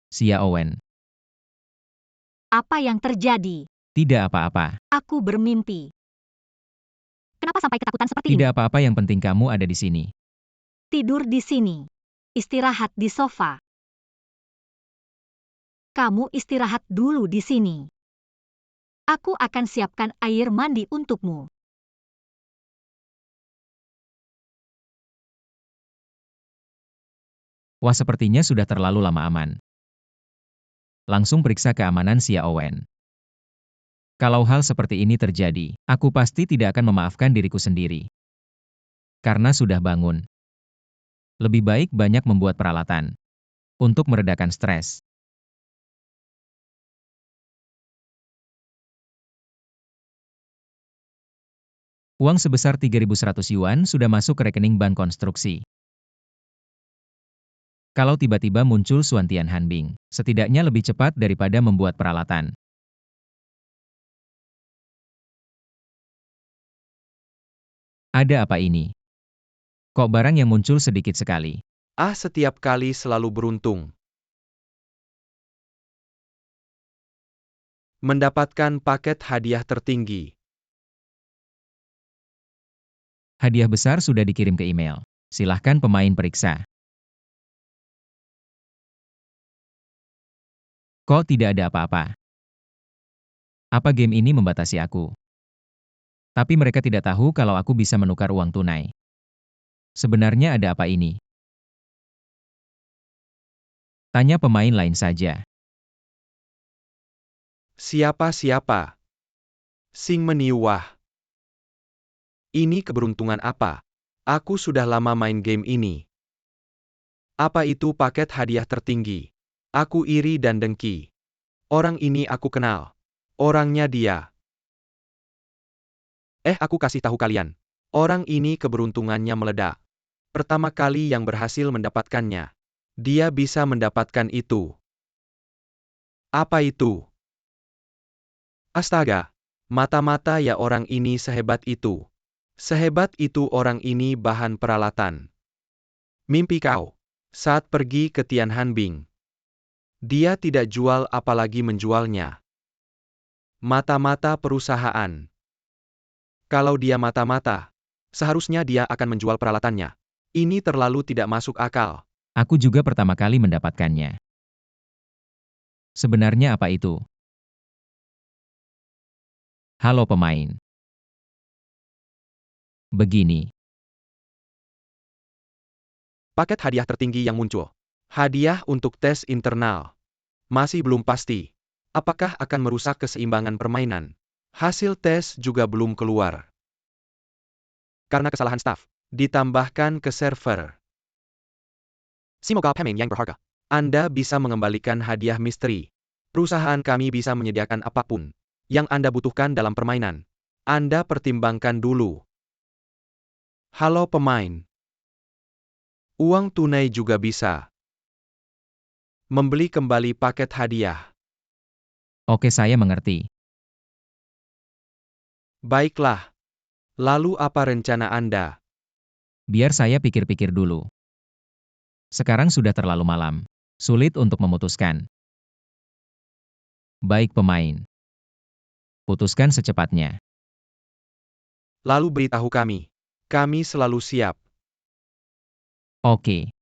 Xiaowen. Apa yang terjadi? Tidak apa-apa. Aku bermimpi. Kenapa sampai ketakutan seperti ini? Tidak apa-apa, yang penting kamu ada di sini. Tidur di sini. Istirahat di sofa. Kamu istirahat dulu di sini. Aku akan siapkan air mandi untukmu. Wah, sepertinya sudah terlalu lama aman. Langsung periksa keamanan Xiaowen. Kalau hal seperti ini terjadi, aku pasti tidak akan memaafkan diriku sendiri. Karena sudah bangun. Lebih baik banyak membuat peralatan. Untuk meredakan stres. Uang sebesar 3.100 yuan sudah masuk ke rekening bank konstruksi. Kalau tiba-tiba muncul Suan Tianhanbing, setidaknya lebih cepat daripada membuat peralatan. Ada apa ini? Kok barang yang muncul sedikit sekali? Ah, setiap kali selalu beruntung. Mendapatkan paket hadiah tertinggi. Hadiah besar sudah dikirim ke email. Silahkan pemain periksa. Kok tidak ada apa-apa? Apa game ini membatasi aku? Tapi mereka tidak tahu kalau aku bisa menukar uang tunai. Sebenarnya ada apa ini? Tanya pemain lain saja. Siapa? Sing meniwah. Ini keberuntungan apa? Aku sudah lama main game ini. Apa itu paket hadiah tertinggi? Aku iri dan dengki. Orang ini aku kenal. Orangnya dia. Aku kasih tahu kalian. Orang ini keberuntungannya meledak. Pertama kali yang berhasil mendapatkannya. Dia bisa mendapatkan itu. Apa itu? Astaga. Mata-mata ya, orang ini sehebat itu. Sehebat itu orang ini bahan peralatan. Mimpi kau. Saat pergi ke Tianhanbing. Dia tidak jual apalagi menjualnya. Mata-mata perusahaan. Kalau dia mata-mata, seharusnya dia akan menjual peralatannya. Ini terlalu tidak masuk akal. Aku juga pertama kali mendapatkannya. Sebenarnya apa itu? Halo pemain. Begini. Paket hadiah tertinggi yang muncul. Hadiah untuk tes internal. Masih belum pasti. Apakah akan merusak keseimbangan permainan? Hasil tes juga belum keluar. Karena kesalahan staf, ditambahkan ke server. Semoga pemain yang berharga. Anda bisa mengembalikan hadiah misteri. Perusahaan kami bisa menyediakan apapun yang Anda butuhkan dalam permainan. Anda pertimbangkan dulu. Halo pemain. Uang tunai juga bisa. Membeli kembali paket hadiah. Oke, saya mengerti. Baiklah. Lalu apa rencana Anda? Biar saya pikir-pikir dulu. Sekarang sudah terlalu malam. Sulit untuk memutuskan. Baik pemain. Putuskan secepatnya. Lalu beritahu kami. Kami selalu siap. Oke.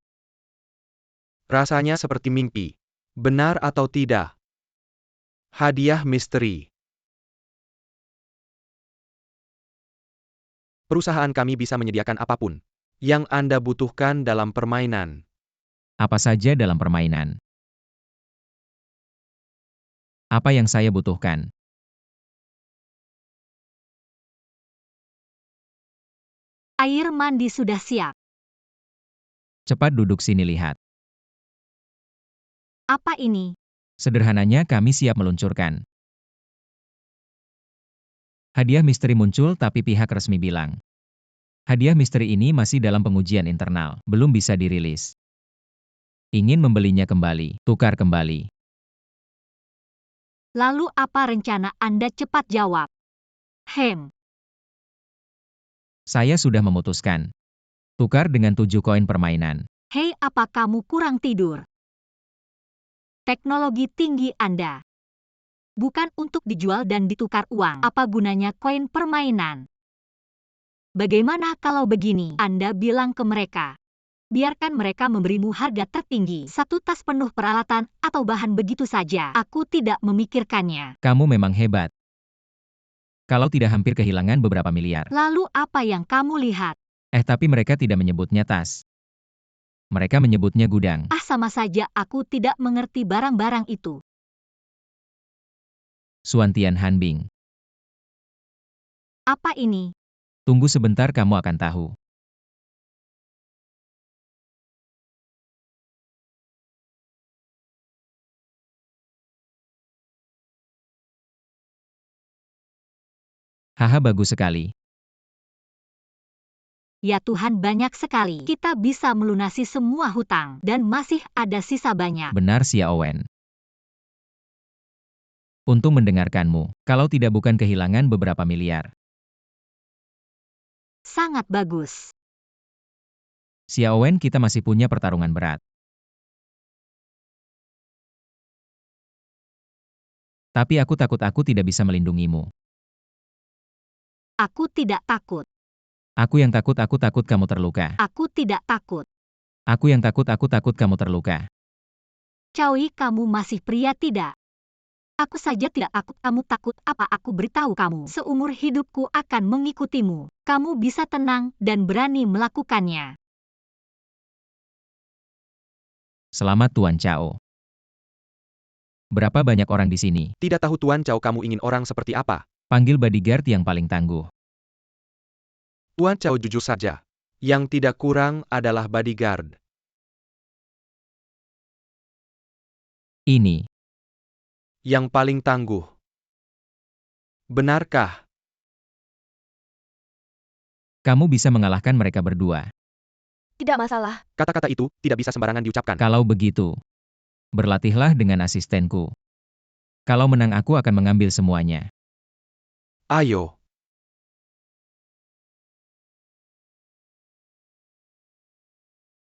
Rasanya seperti mimpi. Benar atau tidak? Hadiah misteri. Perusahaan kami bisa menyediakan apapun yang Anda butuhkan dalam permainan. Apa saja dalam permainan? Apa yang saya butuhkan? Air mandi sudah siap. Cepat duduk sini lihat. Apa ini? Sederhananya kami siap meluncurkan. Hadiah misteri muncul tapi pihak resmi bilang. Hadiah misteri ini masih dalam pengujian internal, belum bisa dirilis. Ingin membelinya kembali, tukar kembali. Lalu apa rencana Anda? Cepat jawab. Saya sudah memutuskan. Tukar dengan 7 koin permainan. Hei, apa kamu kurang tidur? Teknologi tinggi Anda. Bukan untuk dijual dan ditukar uang. Apa gunanya koin permainan? Bagaimana kalau begini? Anda bilang ke mereka. Biarkan mereka memberimu harga tertinggi. 1 tas penuh peralatan atau bahan begitu saja. Aku tidak memikirkannya. Kamu memang hebat. Kalau tidak hampir kehilangan beberapa miliar. Lalu apa yang kamu lihat? Tapi mereka tidak menyebutnya tas. Mereka menyebutnya gudang. Sama saja aku tidak mengerti barang-barang itu. Suan Tianhanbing. Apa ini? Tunggu sebentar, kamu akan tahu. Haha, bagus sekali. Ya Tuhan, banyak sekali. Kita bisa melunasi semua hutang. Dan masih ada sisa banyak. Benar, Xiaowen. Untung mendengarkanmu. Kalau tidak bukan kehilangan beberapa miliar. Sangat bagus. Xiaowen, kita masih punya pertarungan berat. Tapi aku takut aku tidak bisa melindungimu. Aku tidak takut. Aku yang takut, aku takut kamu terluka. Aku tidak takut. Aku yang takut, aku takut kamu terluka. Caui, kamu masih pria tidak? Aku saja tidak takut. Kamu takut apa? Aku beritahu kamu. Seumur hidupku akan mengikutimu. Kamu bisa tenang dan berani melakukannya. Selamat Tuan Cao. Berapa banyak orang di sini? Tidak tahu Tuan Cao, kamu ingin orang seperti apa? Panggil bodyguard yang paling tangguh. Tuan Cao, jujur saja. Yang tidak kurang adalah bodyguard. Ini. Yang paling tangguh. Benarkah? Kamu bisa mengalahkan mereka berdua. Tidak masalah. Kata-kata itu tidak bisa sembarangan diucapkan. Kalau begitu, berlatihlah dengan asistenku. Kalau menang aku akan mengambil semuanya. Ayo.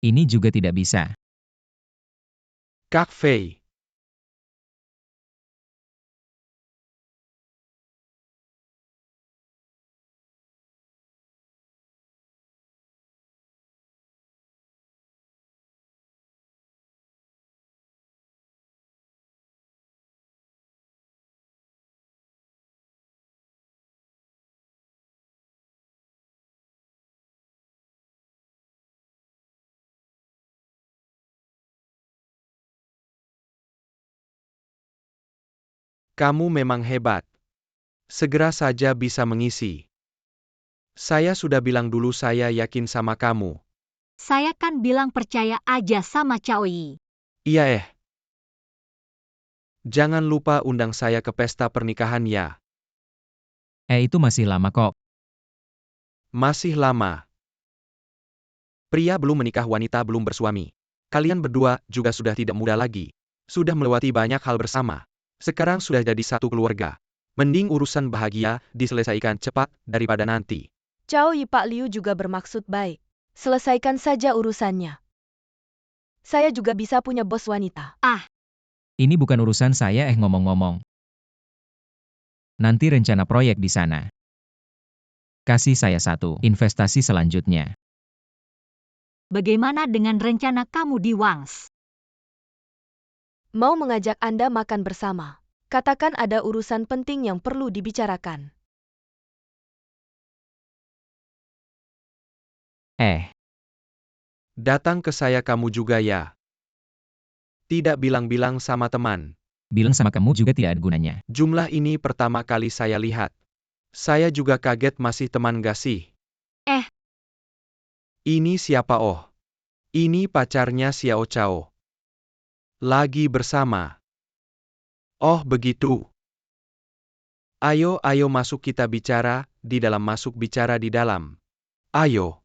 Ini juga tidak bisa. Kak Fei. Kamu memang hebat. Segera saja bisa mengisi. Saya sudah bilang dulu saya yakin sama kamu. Saya kan bilang percaya aja sama Chaoyi. Iya Jangan lupa undang saya ke pesta pernikahan ya. Itu masih lama kok. Masih lama. Pria belum menikah, wanita belum bersuami. Kalian berdua juga sudah tidak muda lagi. Sudah melewati banyak hal bersama. Sekarang sudah jadi satu keluarga. Mending urusan bahagia diselesaikan cepat daripada nanti. Chaoyi Pak Liu juga bermaksud baik. Selesaikan saja urusannya. Saya juga bisa punya bos wanita. Ini bukan urusan saya ngomong-ngomong. Nanti rencana proyek di sana. Kasih saya satu investasi selanjutnya. Bagaimana dengan rencana kamu di Wangs? Mau mengajak Anda makan bersama. Katakan ada urusan penting yang perlu dibicarakan. Datang ke saya kamu juga ya. Tidak bilang-bilang sama teman. Bilang sama kamu juga tidak ada gunanya. Jumlah ini pertama kali saya lihat. Saya juga kaget masih teman gak sih? Ini siapa oh? Ini pacarnya Xiao Chao. Lagi bersama. Oh begitu. Ayo masuk kita bicara, di dalam masuk bicara di dalam. Ayo.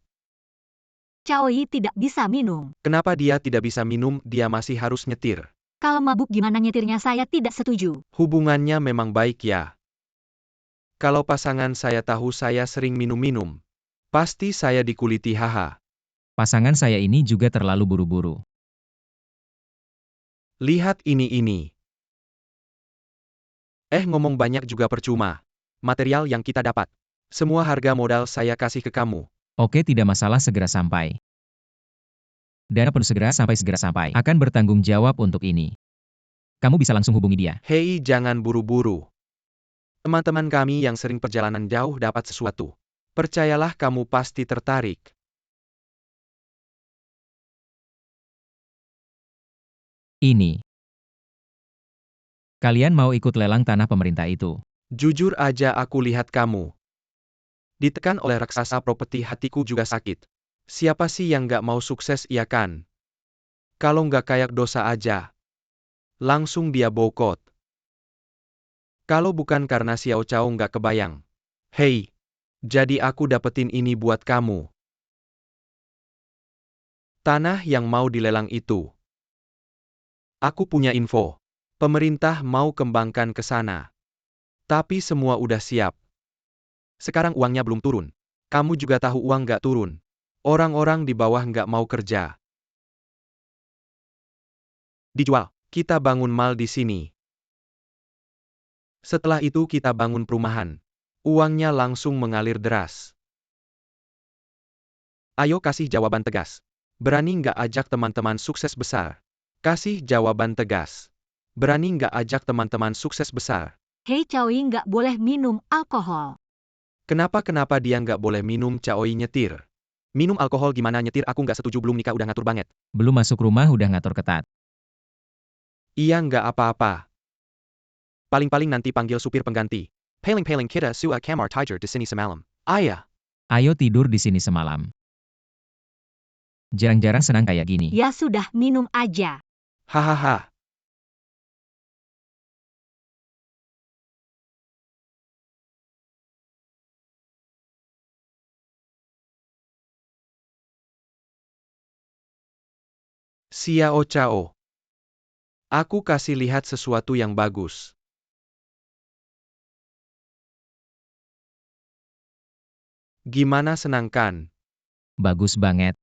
Chaoyi tidak bisa minum. Kenapa dia tidak bisa minum, dia masih harus nyetir. Kalau mabuk gimana nyetirnya saya tidak setuju. Hubungannya memang baik ya. Kalau pasangan saya tahu saya sering minum-minum, pasti saya dikuliti haha. Pasangan saya ini juga terlalu buru-buru. Lihat ini. Ngomong banyak juga percuma. Material yang kita dapat. Semua harga modal saya kasih ke kamu. Oke, tidak masalah, segera sampai. Dana penuh segera sampai. Akan bertanggung jawab untuk ini. Kamu bisa langsung hubungi dia. Hei, jangan buru-buru. Teman-teman kami yang sering perjalanan jauh dapat sesuatu. Percayalah kamu pasti tertarik. Ini. Kalian mau ikut lelang tanah pemerintah itu? Jujur aja aku lihat kamu. Ditekan oleh raksasa properti, hatiku juga sakit. Siapa sih yang gak mau sukses, iya kan? Kalau gak kayak dosa aja. Langsung dia boikot. Kalau bukan karena Xiao Chao gak kebayang. Hei, jadi aku dapetin ini buat kamu. Tanah yang mau dilelang itu. Aku punya info. Pemerintah mau kembangkan ke sana. Tapi semua udah siap. Sekarang uangnya belum turun. Kamu juga tahu uang gak turun. Orang-orang di bawah gak mau kerja. Dijual. Kita bangun mall di sini. Setelah itu kita bangun perumahan. Uangnya langsung mengalir deras. Ayo kasih jawaban tegas. Berani nggak ajak teman-teman sukses besar? Kasih jawaban tegas. Berani nggak ajak teman-teman sukses besar? Hei, Chaoyi nggak boleh minum alkohol. Kenapa dia nggak boleh minum? Chaoyi nyetir. Minum alkohol gimana nyetir? Aku nggak setuju, belum nikah udah ngatur banget. Belum masuk rumah udah ngatur ketat. Iya nggak apa-apa. Paling-paling nanti panggil supir pengganti. Paling kita sua kamar tidur di sini semalam. Ayah. Ayo tidur di sini semalam. Jarang-jarang senang kayak gini. Ya sudah, minum aja. Hahaha. Xiao Chao. Aku kasih lihat sesuatu yang bagus. Gimana, senang kan? Bagus banget.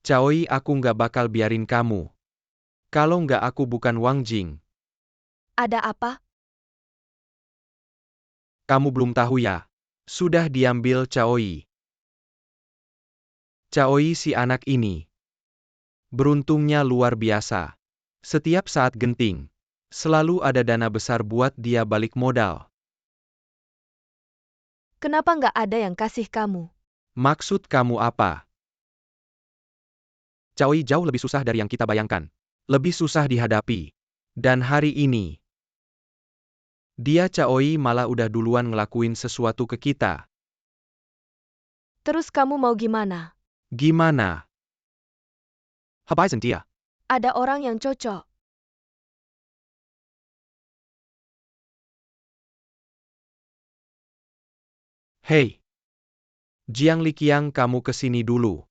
Caoi, aku nggak bakal biarin kamu. Kalau nggak aku bukan Wang Jing. Ada apa? Kamu belum tahu ya? Sudah diambil Caoi. Caoi si anak ini. Beruntungnya luar biasa. Setiap saat genting, selalu ada dana besar buat dia balik modal. Kenapa nggak ada yang kasih kamu? Maksud kamu apa? Caoi jauh lebih susah dari yang kita bayangkan. Lebih susah dihadapi. Dan hari ini, dia Caoi malah udah duluan ngelakuin sesuatu ke kita. Terus kamu mau gimana? Gimana? Habaisan dia. Ada orang yang cocok. Hei. Jiang Liqiang, kamu kesini dulu.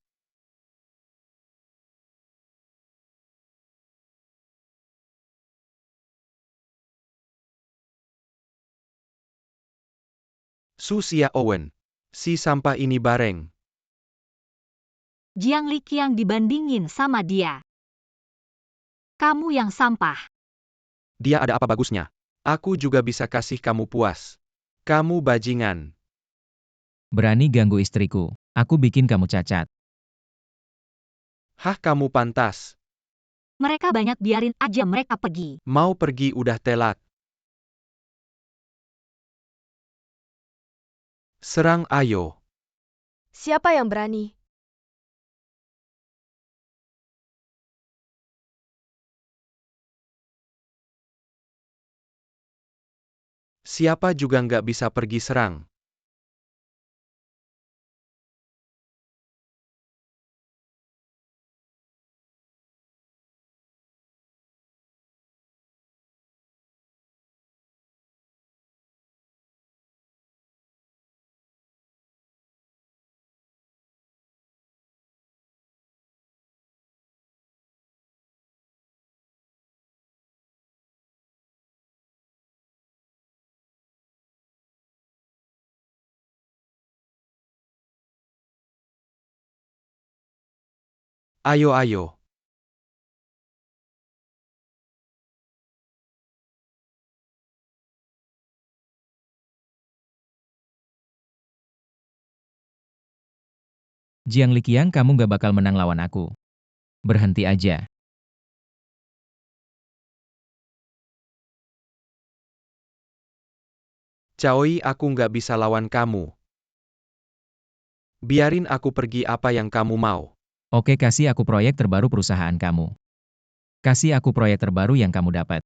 Su Xia Owen. Si sampah ini bareng. Jiang Liqiang dibandingin sama dia. Kamu yang sampah. Dia ada apa bagusnya? Aku juga bisa kasih kamu puas. Kamu bajingan. Berani ganggu istriku. Aku bikin kamu cacat. Hah, kamu pantas. Mereka banyak, biarin aja mereka pergi. Mau pergi udah telat. Serang, ayo. Siapa yang berani? Siapa juga nggak bisa pergi serang. Ayo, ayo. Jiang Liqiang, kamu gak bakal menang lawan aku. Berhenti aja. Caoi, aku nggak bisa lawan kamu. Biarin aku pergi, apa yang kamu mau. Oke, kasih aku proyek terbaru perusahaan kamu. Kasih aku proyek terbaru yang kamu dapat.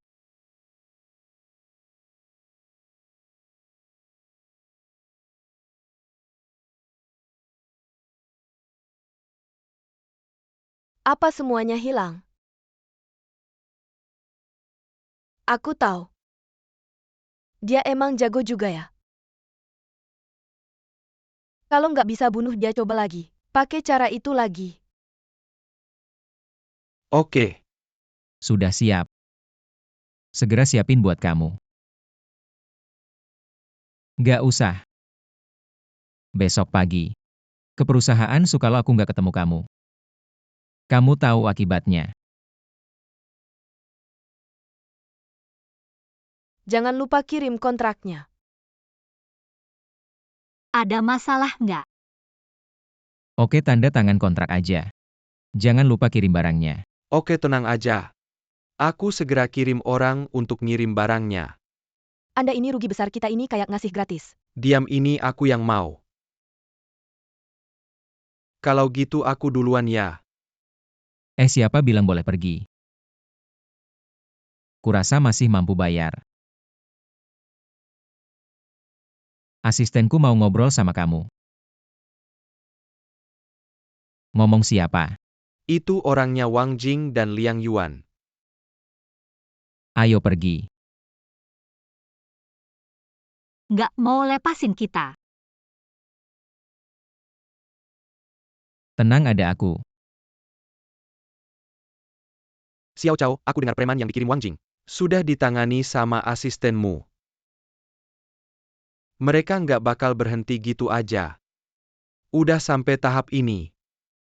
Apa semuanya hilang? Aku tahu. Dia emang jago juga ya. Kalau nggak bisa bunuh dia, coba lagi. Pakai cara itu lagi. Oke. Sudah siap. Segera siapin buat kamu. Gak usah. Besok pagi. Ke perusahaan kalau aku nggak ketemu kamu. Kamu tahu akibatnya. Jangan lupa kirim kontraknya. Ada masalah nggak? Oke, tanda tangan kontrak aja. Jangan lupa kirim barangnya. Oke, tenang aja. Aku segera kirim orang untuk ngirim barangnya. Anda ini rugi besar, kita ini kayak ngasih gratis. Diam, ini aku yang mau. Kalau gitu aku duluan ya. Siapa bilang boleh pergi? Kurasa masih mampu bayar. Asistenku mau ngobrol sama kamu. Ngomong siapa? Itu orangnya Wang Jing dan Liang Yuan. Ayo pergi. Nggak mau lepasin kita. Tenang, ada aku. Xiao Cao, aku dengar preman yang dikirim Wang Jing sudah ditangani sama asistenmu. Mereka nggak bakal berhenti gitu aja. Udah sampai tahap ini.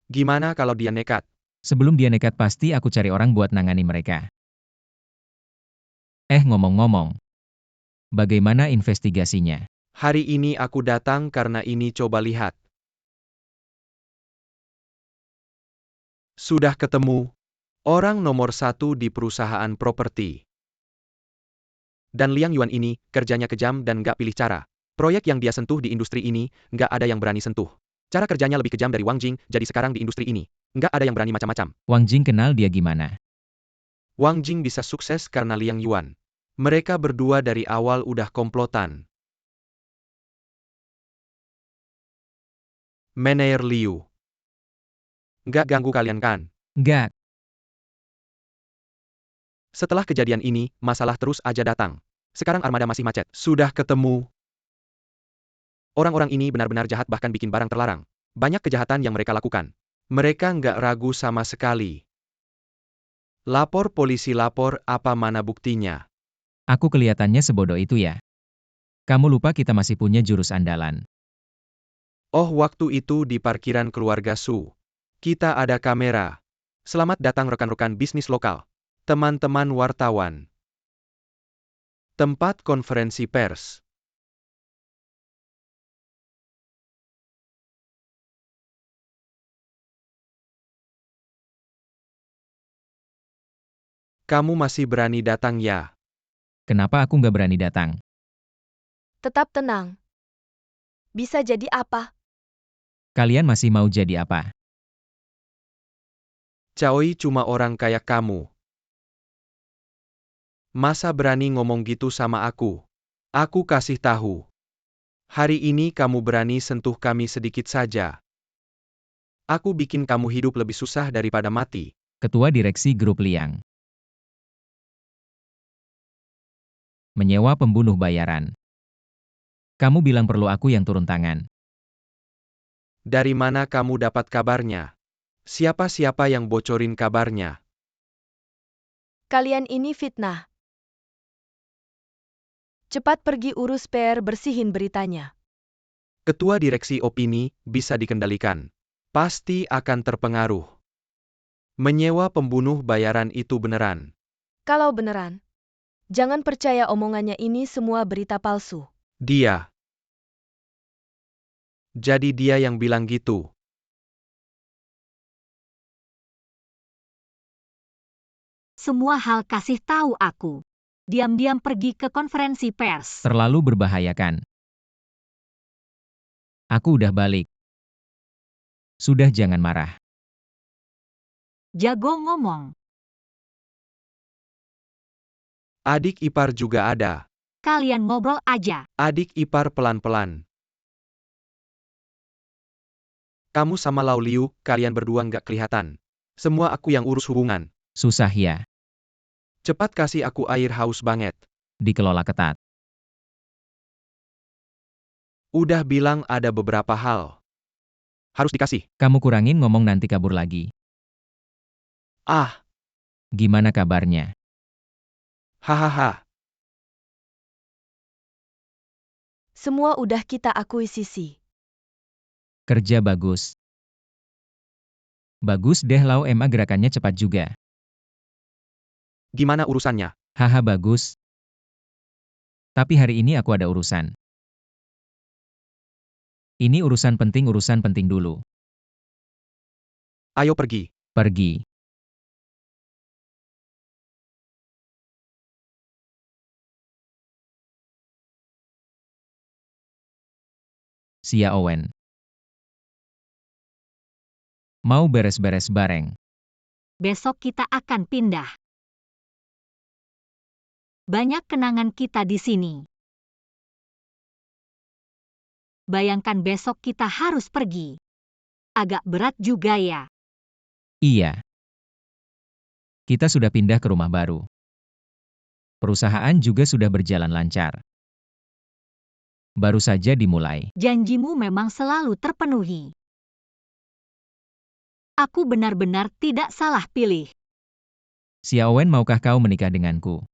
Gimana kalau dia nekat? Sebelum dia nekat pasti aku cari orang buat nangani mereka. Ngomong-ngomong. Bagaimana investigasinya? Hari ini aku datang karena ini, coba lihat. Sudah ketemu. Orang nomor 1 di perusahaan properti. Dan Liang Yuan ini, kerjanya kejam dan nggak pilih cara. Proyek yang dia sentuh di industri ini, nggak ada yang berani sentuh. Cara kerjanya lebih kejam dari Wang Jing, jadi sekarang di industri ini, nggak ada yang berani macam-macam. Wang Jing kenal dia gimana? Wang Jing bisa sukses karena Liang Yuan. Mereka berdua dari awal udah komplotan. Manayer Liu. Nggak ganggu kalian kan? Nggak. Setelah kejadian ini, masalah terus aja datang. Sekarang armada masih macet. Sudah ketemu. Orang-orang ini benar-benar jahat, bahkan bikin barang terlarang. Banyak kejahatan yang mereka lakukan. Mereka nggak ragu sama sekali. Lapor polisi, lapor, apa mana buktinya? Aku kelihatannya sebodoh itu ya. Kamu lupa kita masih punya jurus andalan. Oh, waktu itu di parkiran keluarga Su. Kita ada kamera. Selamat datang rekan-rekan bisnis lokal. Teman-teman wartawan. Tempat konferensi pers. Kamu masih berani datang ya? Kenapa aku nggak berani datang? Tetap tenang. Bisa jadi apa? Kalian masih mau jadi apa? Caoi cuma orang kayak kamu. Masa berani ngomong gitu sama aku? Aku kasih tahu. Hari ini kamu berani sentuh kami sedikit saja. Aku bikin kamu hidup lebih susah daripada mati. Ketua Direksi Grup Liang. Menyewa pembunuh bayaran. Kamu bilang perlu aku yang turun tangan. Dari mana kamu dapat kabarnya? Siapa-siapa yang bocorin kabarnya? Kalian ini fitnah. Cepat pergi urus PR, bersihin beritanya. Ketua Direksi opini bisa dikendalikan. Pasti akan terpengaruh. Menyewa pembunuh bayaran itu beneran. Kalau beneran, jangan percaya omongannya, ini semua berita palsu. Dia. Jadi dia yang bilang gitu. Semua hal kasih tahu aku. Diam-diam pergi ke konferensi pers. Terlalu berbahaya kan? Aku udah balik. Sudah, jangan marah. Jago ngomong. Adik ipar juga ada. Kalian ngobrol aja. Adik ipar pelan-pelan. Kamu sama Lau Liu, kalian berdua nggak kelihatan. Semua aku yang urus hubungan. Susah ya. Cepat kasih aku air, haus banget. Dikelola ketat. Udah bilang ada beberapa hal. Harus dikasih. Kamu kurangin ngomong, nanti kabur lagi. Ah, Gimana kabarnya? hahaha. Semua udah kita akuisisi. Kerja bagus. Bagus deh Lau, Emma gerakannya cepat juga. Gimana urusannya? Haha, bagus. Tapi hari ini aku ada urusan. Ini urusan penting dulu. Ayo pergi. Pergi. Xia Owen. Mau beres-beres bareng. Besok kita akan pindah. Banyak kenangan kita di sini. Bayangkan besok kita harus pergi. Agak berat juga ya. Iya. Kita sudah pindah ke rumah baru. Perusahaan juga sudah berjalan lancar. Baru saja dimulai. Janjimu memang selalu terpenuhi. Aku benar-benar tidak salah pilih. Xiaowen, maukah kau menikah denganku?